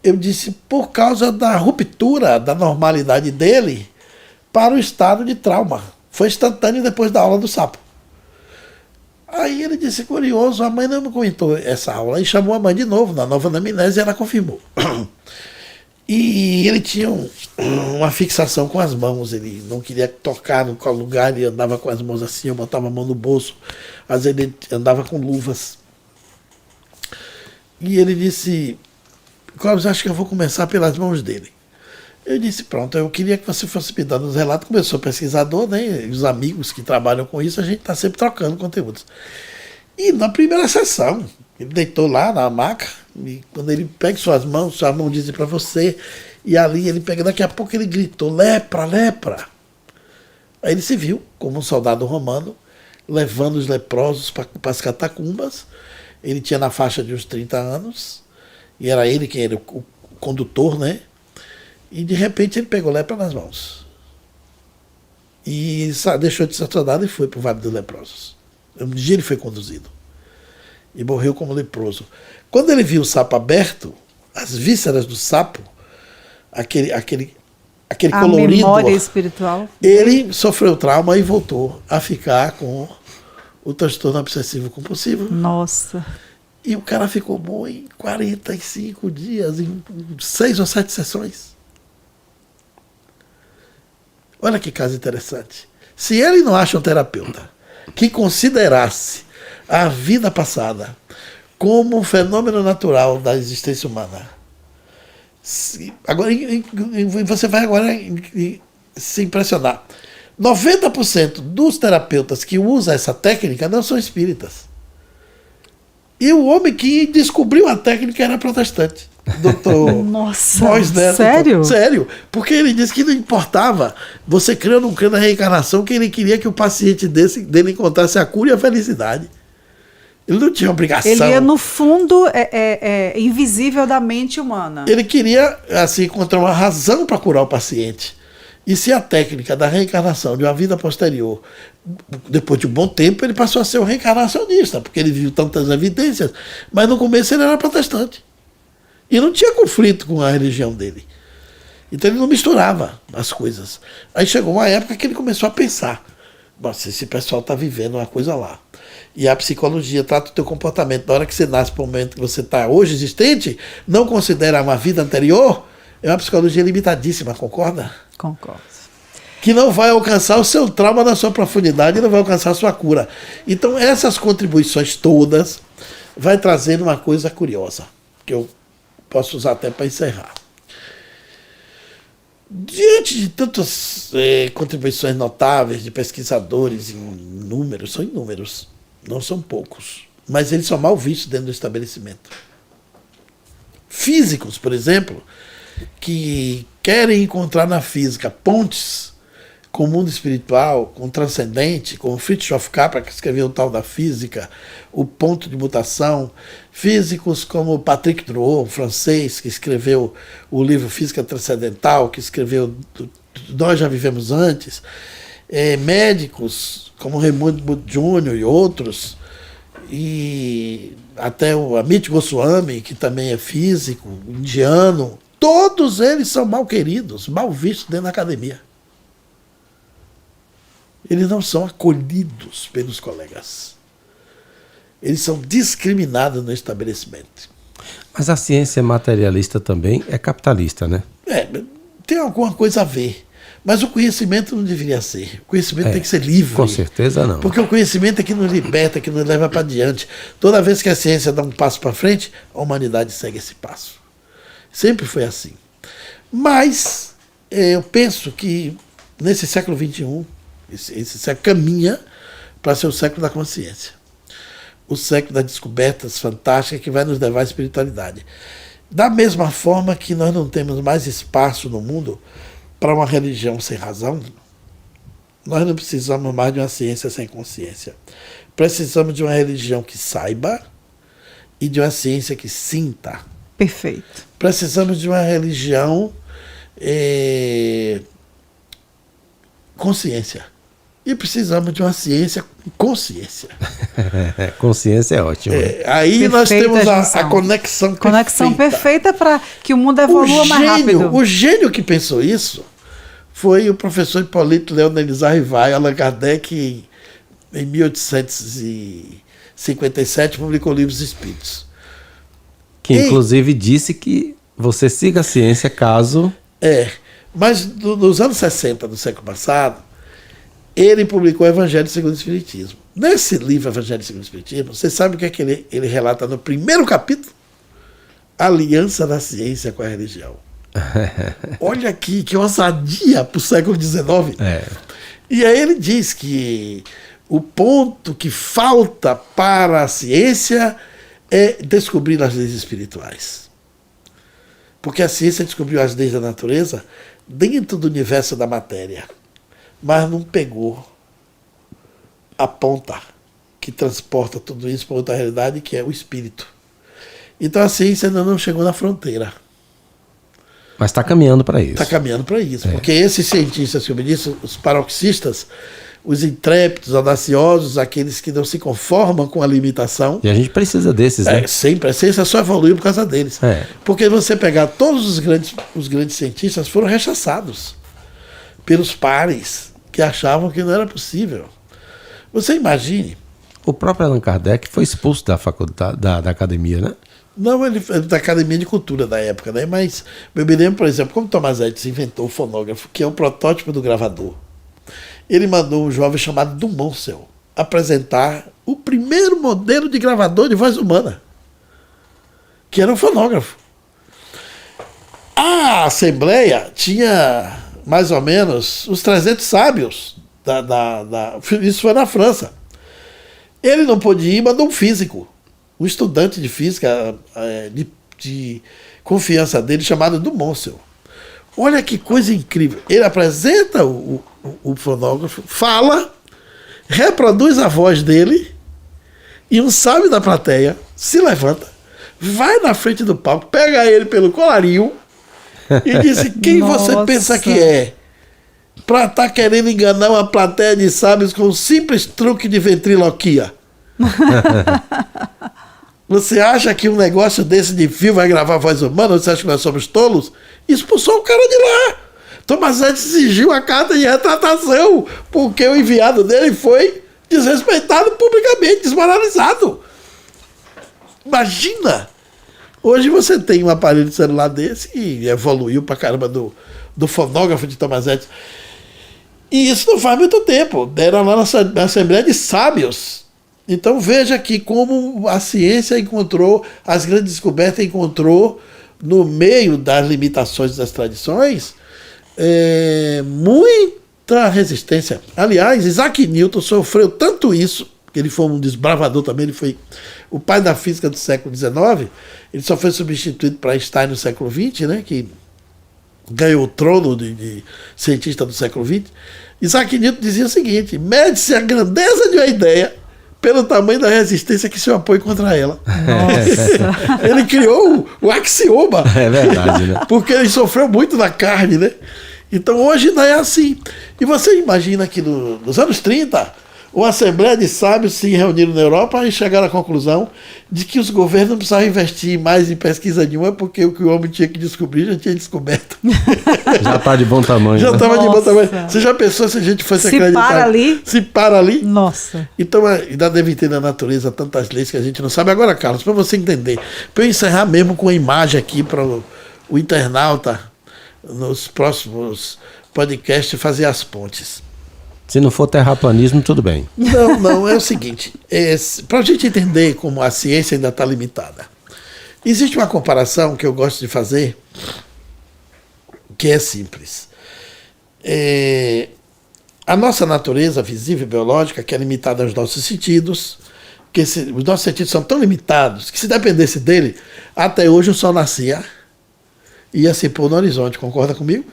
Eu disse, por causa da ruptura da normalidade dele para o estado de trauma. Foi instantâneo depois da aula do sapo. Aí ele disse, curioso, a mãe não me comentou essa aula. E chamou a mãe de novo, na nova anamnese, e ela confirmou. E ele tinha uma fixação com as mãos, ele não queria tocar no lugar, ele andava com as mãos assim, eu botava a mão no bolso, às vezes ele andava com luvas. E ele disse, Clóvis, acho que eu vou começar pelas mãos dele. Eu disse, pronto, eu queria que você fosse me dando os relatos, como eu sou pesquisador, né, os amigos que trabalham com isso, a gente está sempre trocando conteúdos. E na primeira sessão, ele deitou lá na maca, e quando ele pega suas mãos, sua mão diz para você, e ali ele pega, daqui a pouco ele gritou, lepra, lepra. Aí ele se viu como um soldado romano, levando os leprosos para as catacumbas. Ele tinha na faixa de uns 30 anos, e era ele quem era o condutor, né? E de repente ele pegou lepra nas mãos. E deixou de ser soldado e foi para o Vale dos Leprosos. Um dia ele foi conduzido. E morreu como leproso. Quando ele viu o sapo aberto, as vísceras do sapo, aquele colorido. A memória espiritual. Ele sofreu trauma e voltou a ficar com o transtorno obsessivo compulsivo. Nossa. E o cara ficou bom em 45 dias, em 6 ou 7 sessões. Olha que caso interessante. Se ele não acha um terapeuta que considerasse a vida passada como um fenômeno natural da existência humana, agora você vai agora se impressionar. 90% dos terapeutas que usam essa técnica não são espíritas. E o homem que descobriu a técnica era protestante. Doutor Nossa, Moisés, sério? Sério, porque ele disse que não importava você crê ou não crê na reencarnação, que ele queria que o paciente dele encontrasse a cura e a felicidade. Ele não tinha obrigação. Ele ia no fundo invisível da mente humana. Ele queria assim, encontrar uma razão para curar o paciente. E se a técnica da reencarnação de uma vida posterior, depois de um bom tempo, ele passou a ser um reencarnacionista, porque ele viu tantas evidências, mas no começo ele era protestante. E não tinha conflito com a religião dele. Então ele não misturava as coisas. Aí chegou uma época que ele começou a pensar, nossa, esse pessoal está vivendo uma coisa lá. E a psicologia trata o teu comportamento. Na hora que você nasce para o momento que você está hoje existente, não considera uma vida anterior, é uma psicologia limitadíssima, concorda? Concordo. Que não vai alcançar o seu trauma na sua profundidade, não vai alcançar a sua cura. Então essas contribuições todas vai trazendo uma coisa curiosa, que eu posso usar até para encerrar. Diante de tantas contribuições notáveis de pesquisadores em números, são inúmeros, não são poucos, mas eles são mal vistos dentro do estabelecimento. Físicos, por exemplo, que querem encontrar na física pontes com o mundo espiritual, com o transcendente, como Fritjof Capra, que escreveu o tal da física, o ponto de mutação. Físicos como Patrick Drouot, francês, que escreveu o livro Física Transcendental, que escreveu Nós Já Vivemos Antes. Médicos como Raymond Jr. e outros, e até o Amit Goswami, que também é físico, indiano. Todos eles são mal queridos, mal vistos dentro da academia. Eles não são acolhidos pelos colegas. Eles são discriminados no estabelecimento. Mas a ciência materialista também é capitalista, né? Tem alguma coisa a ver. Mas o conhecimento não deveria ser. O conhecimento tem que ser livre. Com certeza não. Porque o conhecimento é que nos liberta, que nos leva para diante. Toda vez que a ciência dá um passo para frente, a humanidade segue esse passo. Sempre foi assim. Mas eu penso que nesse século XXI, esse século caminha para ser o século da consciência. O século das descobertas fantásticas que vai nos levar à espiritualidade. Da mesma forma que nós não temos mais espaço no mundo para uma religião sem razão, nós não precisamos mais de uma ciência sem consciência. Precisamos de uma religião que saiba e de uma ciência que sinta. Perfeito. Precisamos de uma religião consciência. E precisamos de uma ciência com consciência. Consciência é ótimo. Aí nós temos a conexão perfeita. Conexão perfeita para que o mundo evolua mais rápido. O gênio que pensou isso foi o professor Hipólito Leon Elisar Rivaio. Allan Kardec, em 1857, publicou o Livro dos Espíritos. Que inclusive disse que você siga a ciência caso... Mas nos anos 60 do século passado, ele publicou o Evangelho segundo o Espiritismo. Nesse livro, Evangelho segundo o Espiritismo, você sabe o que é que ele relata no primeiro capítulo? A aliança da ciência com a religião. Olha aqui, que ousadia para o século XIX. E aí ele diz que o ponto que falta para a ciência é descobrir as leis espirituais. Porque a ciência descobriu as leis da natureza dentro do universo da matéria, mas não pegou a ponta que transporta tudo isso para outra realidade, que é o espírito. Então a ciência ainda não chegou na fronteira. Mas está caminhando para isso. Está caminhando para isso, porque esses cientistas, como eu disse, os paroxistas, os intrépidos, audaciosos, aqueles que não se conformam com a limitação. E a gente precisa desses, né? Sempre. A ciência só evoluiu por causa deles. Porque você pegar todos os grandes cientistas foram rechaçados pelos pares que achavam que não era possível. Você imagine. O próprio Allan Kardec foi expulso da faculdade, da academia, né? Não, ele da Academia de Cultura da época, né? Mas eu me lembro, por exemplo, como Thomas Edison inventou o fonógrafo, que é o protótipo do gravador. Ele mandou um jovem chamado Dumont apresentar o primeiro modelo de gravador de voz humana, que era um fonógrafo. A Assembleia tinha mais ou menos os 300 sábios. Isso foi na França. Ele não podia ir, mandou um físico, um estudante de física de confiança dele, chamado Dumont. Olha que coisa incrível. Ele apresenta o fonógrafo, fala, reproduz a voz dele, e um sábio da plateia se levanta, vai na frente do palco, pega ele pelo colarinho e diz: quem você pensa que é para estar querendo enganar uma plateia de sábios com um simples truque de ventriloquia? Você acha que um negócio desse de fio vai gravar a voz humana? Você acha que nós somos tolos? Expulsou o cara de lá. Thomas Edison exigiu a carta de retratação, porque o enviado dele foi desrespeitado publicamente, desmoralizado. Imagina! Hoje você tem um aparelho de celular desse e evoluiu pra caramba do fonógrafo de Thomas Edison. E isso não faz muito tempo. Era lá na Assembleia de Sábios. Então veja aqui como a ciência encontrou, as grandes descobertas encontrou, no meio das limitações das tradições, muita resistência. Aliás, Isaac Newton sofreu tanto isso, que ele foi um desbravador também, ele foi o pai da física do século XIX, ele só foi substituído por Einstein no século XX, né, que ganhou o trono de cientista do século XX. Isaac Newton dizia o seguinte: mede-se a grandeza de uma ideia pelo tamanho da resistência que se opõe contra ela. Nossa. Ele criou o axioma. É verdade, né? Porque ele sofreu muito na carne, né? Então hoje não é assim. E você imagina que nos anos 30, uma Assembleia de Sábios se reuniram na Europa e chegaram à conclusão de que os governos não precisavam investir mais em pesquisa nenhuma, porque o que o homem tinha que descobrir já tinha descoberto. Já está de bom tamanho. Já estava né? de bom tamanho. Você já pensou se a gente fosse acreditar? Se para ali? Nossa. Então, ainda deve ter na natureza tantas leis que a gente não sabe. Agora, Carlos, para você entender, para eu encerrar mesmo com a imagem aqui para o internauta, nos próximos podcasts, fazer as pontes. Se não for terraplanismo, tudo bem. Não, é o seguinte, para a gente entender como a ciência ainda está limitada, existe uma comparação que eu gosto de fazer, que é simples. a nossa natureza visível e biológica, que é limitada aos nossos sentidos, que os nossos sentidos são tão limitados que se dependesse dele, até hoje o sol nascia e ia se pôr no horizonte, concorda comigo?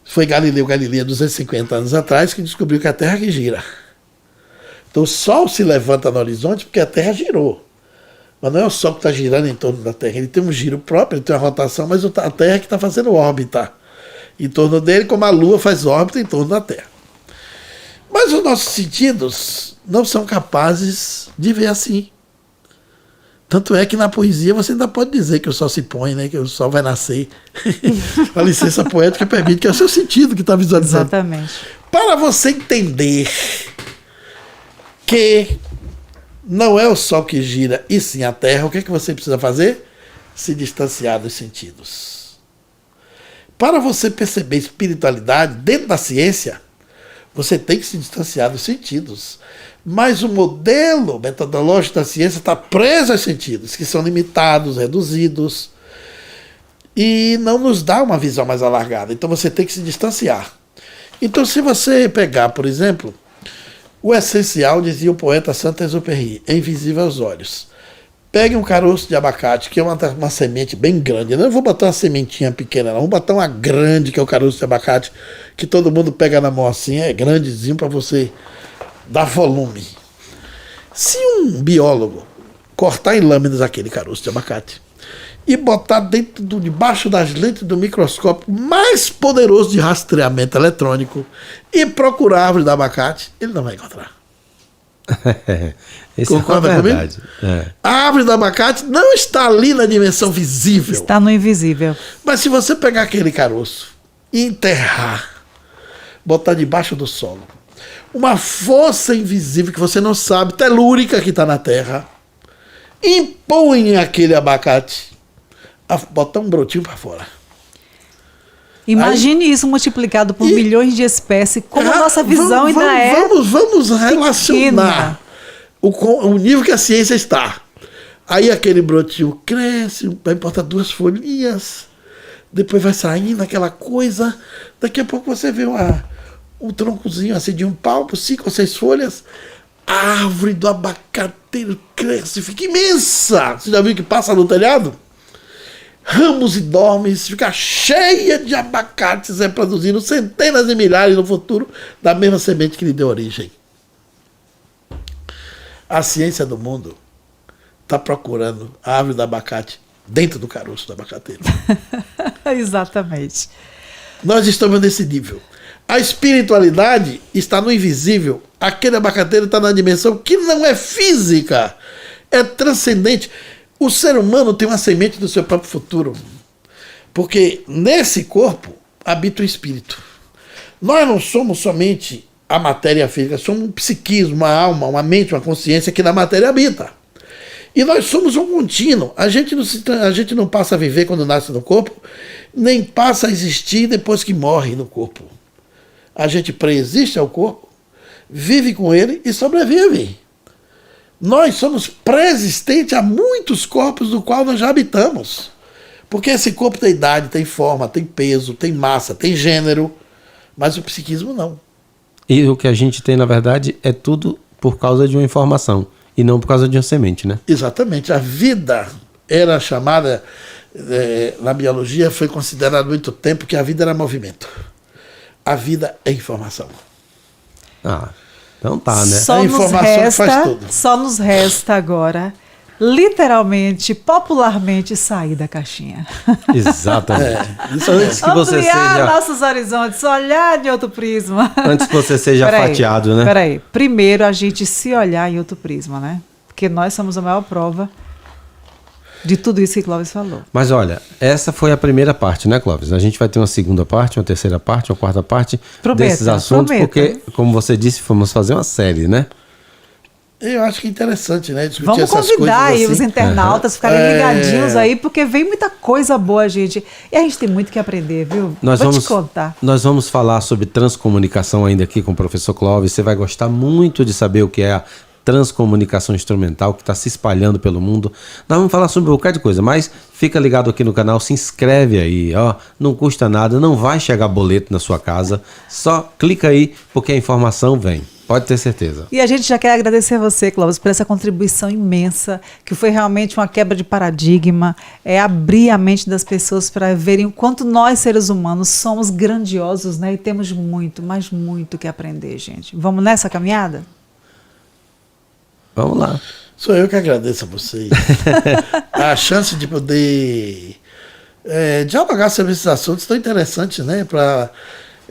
Foi Galileu Galilei, 250 anos atrás, que descobriu que a Terra que gira. Então o sol se levanta no horizonte porque a Terra girou. Mas não é o sol que está girando em torno da Terra, ele tem um giro próprio, ele tem uma rotação, mas a Terra que está fazendo órbita em torno dele, como a Lua faz órbita em torno da Terra. Mas os nossos sentidos não são capazes de ver assim. Tanto é que na poesia você ainda pode dizer que o sol se põe, né, que o sol vai nascer. A licença poética permite, que é o seu sentido que está visualizando. Exatamente. Para você entender que não é o sol que gira e sim a Terra, o que é que você precisa fazer? Se distanciar dos sentidos. Para você perceber espiritualidade dentro da ciência, você tem que se distanciar dos sentidos. Mas o modelo metodológico da ciência está preso aos sentidos, que são limitados, reduzidos, e não nos dá uma visão mais alargada. Então você tem que se distanciar. Então, se você pegar, por exemplo, o essencial, dizia o poeta Saint-Exupéry, é invisível aos olhos. Pegue um caroço de abacate, que é uma semente bem grande. Eu não vou botar uma sementinha pequena, não. Vou botar uma grande, que é o caroço de abacate, que todo mundo pega na mão assim, é grandezinho para você dar volume. Se um biólogo cortar em lâminas aquele caroço de abacate e botar debaixo das lentes do microscópio mais poderoso de rastreamento eletrônico e procurar a árvore do abacate, ele não vai encontrar. Concorda comigo? A árvore do abacate não está ali na dimensão visível. Está no invisível. Mas se você pegar aquele caroço e enterrar, botar debaixo do solo, uma força invisível que você não sabe, telúrica, que está na terra, impõe aquele abacate a botar um brotinho para fora. Imagine isso multiplicado por milhões de espécies, como a nossa visão ainda é. Vamos relacionar o nível que a ciência está. Aí aquele brotinho cresce, vai botar 2 folhinhas, depois vai saindo aquela coisa, daqui a pouco você vê um troncozinho assim de um palmo, 5 ou 6 folhas, a árvore do abacateiro cresce, fica imensa. Você já viu que passa no telhado? Ramos e dormes, fica cheia de abacates reproduzindo centenas de milhares no futuro da mesma semente que lhe deu origem. A ciência do mundo está procurando a árvore do abacate dentro do caroço do abacateiro. Exatamente. Nós estamos nesse nível. A espiritualidade está no invisível. Aquele abacateiro está na dimensão que não é física, é transcendente. O ser humano tem uma semente do seu próprio futuro, porque nesse corpo habita o espírito. Nós não somos somente a matéria física, somos um psiquismo, uma alma, uma mente, uma consciência que na matéria habita. E nós somos um contínuo. A gente não passa a viver quando nasce no corpo, nem passa a existir depois que morre no corpo. A gente preexiste ao corpo, vive com ele e sobrevive. Nós somos pré-existentes a muitos corpos do qual nós já habitamos. Porque esse corpo tem idade, tem forma, tem peso, tem massa, tem gênero, mas o psiquismo não. E o que a gente tem, na verdade, é tudo por causa de uma informação e não por causa de uma semente, né? Exatamente. A vida era chamada, na biologia, foi considerado muito tempo que a vida era movimento. A vida é informação. Então tá, né? A informação faz tudo. Só nos resta agora, literalmente, popularmente, sair da caixinha. Exatamente. Antes que você ampliar seja... nossos horizontes, olhar de outro prisma. Antes que você seja fatiado, né? Peraí, primeiro a gente se olhar em outro prisma, né? Porque nós somos a maior prova de tudo isso que Clóvis falou. Mas olha, essa foi a primeira parte, né, Clóvis? A gente vai ter uma segunda parte, uma terceira parte, uma quarta parte desses assuntos, porque, como você disse, fomos fazer uma série, né? Eu acho que é interessante, né? Discutir Vamos essas convidar coisas aí assim. os internautas ficarem ligadinhos aí, porque vem muita coisa boa, gente. E a gente tem muito que aprender, viu? Vou te contar. Nós vamos falar sobre transcomunicação ainda aqui com o professor Clóvis. Você vai gostar muito de saber o que é a transcomunicação instrumental que está se espalhando pelo mundo. Nós vamos falar sobre um bocado de coisa, mas fica ligado aqui no canal, se inscreve aí, ó, não custa nada, não vai chegar boleto na sua casa, só clica aí porque a informação vem. Pode ter certeza. E a gente já quer agradecer a você, Clóvis, por essa contribuição imensa, que foi realmente uma quebra de paradigma, abrir a mente das pessoas para verem o quanto nós, seres humanos, somos grandiosos, né? E temos muito, mas muito que aprender, gente. Vamos nessa caminhada? Vamos lá. Sou eu que agradeço a vocês. A chance de poder dialogar sobre esses assuntos tão interessantes, né? Para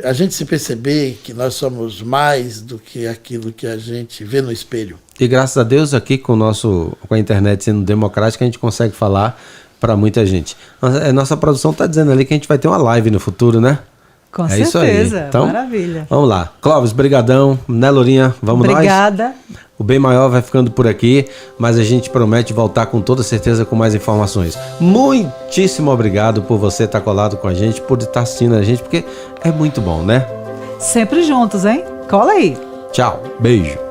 a gente se perceber que nós somos mais do que aquilo que a gente vê no espelho. E graças a Deus aqui com a internet sendo democrática, a gente consegue falar para muita gente. Nossa produção está dizendo ali que a gente vai ter uma live no futuro, né? Com é certeza, isso aí. Então, maravilha. Vamos lá. Clóvis, brigadão. Né, Lourinha? Vamos Obrigada. nós? O Bem Maior vai ficando por aqui, mas a gente promete voltar com toda certeza com mais informações. Muitíssimo obrigado por você estar colado com a gente, por estar assistindo a gente, porque é muito bom, né? Sempre juntos, hein? Cola aí. Tchau. Beijo.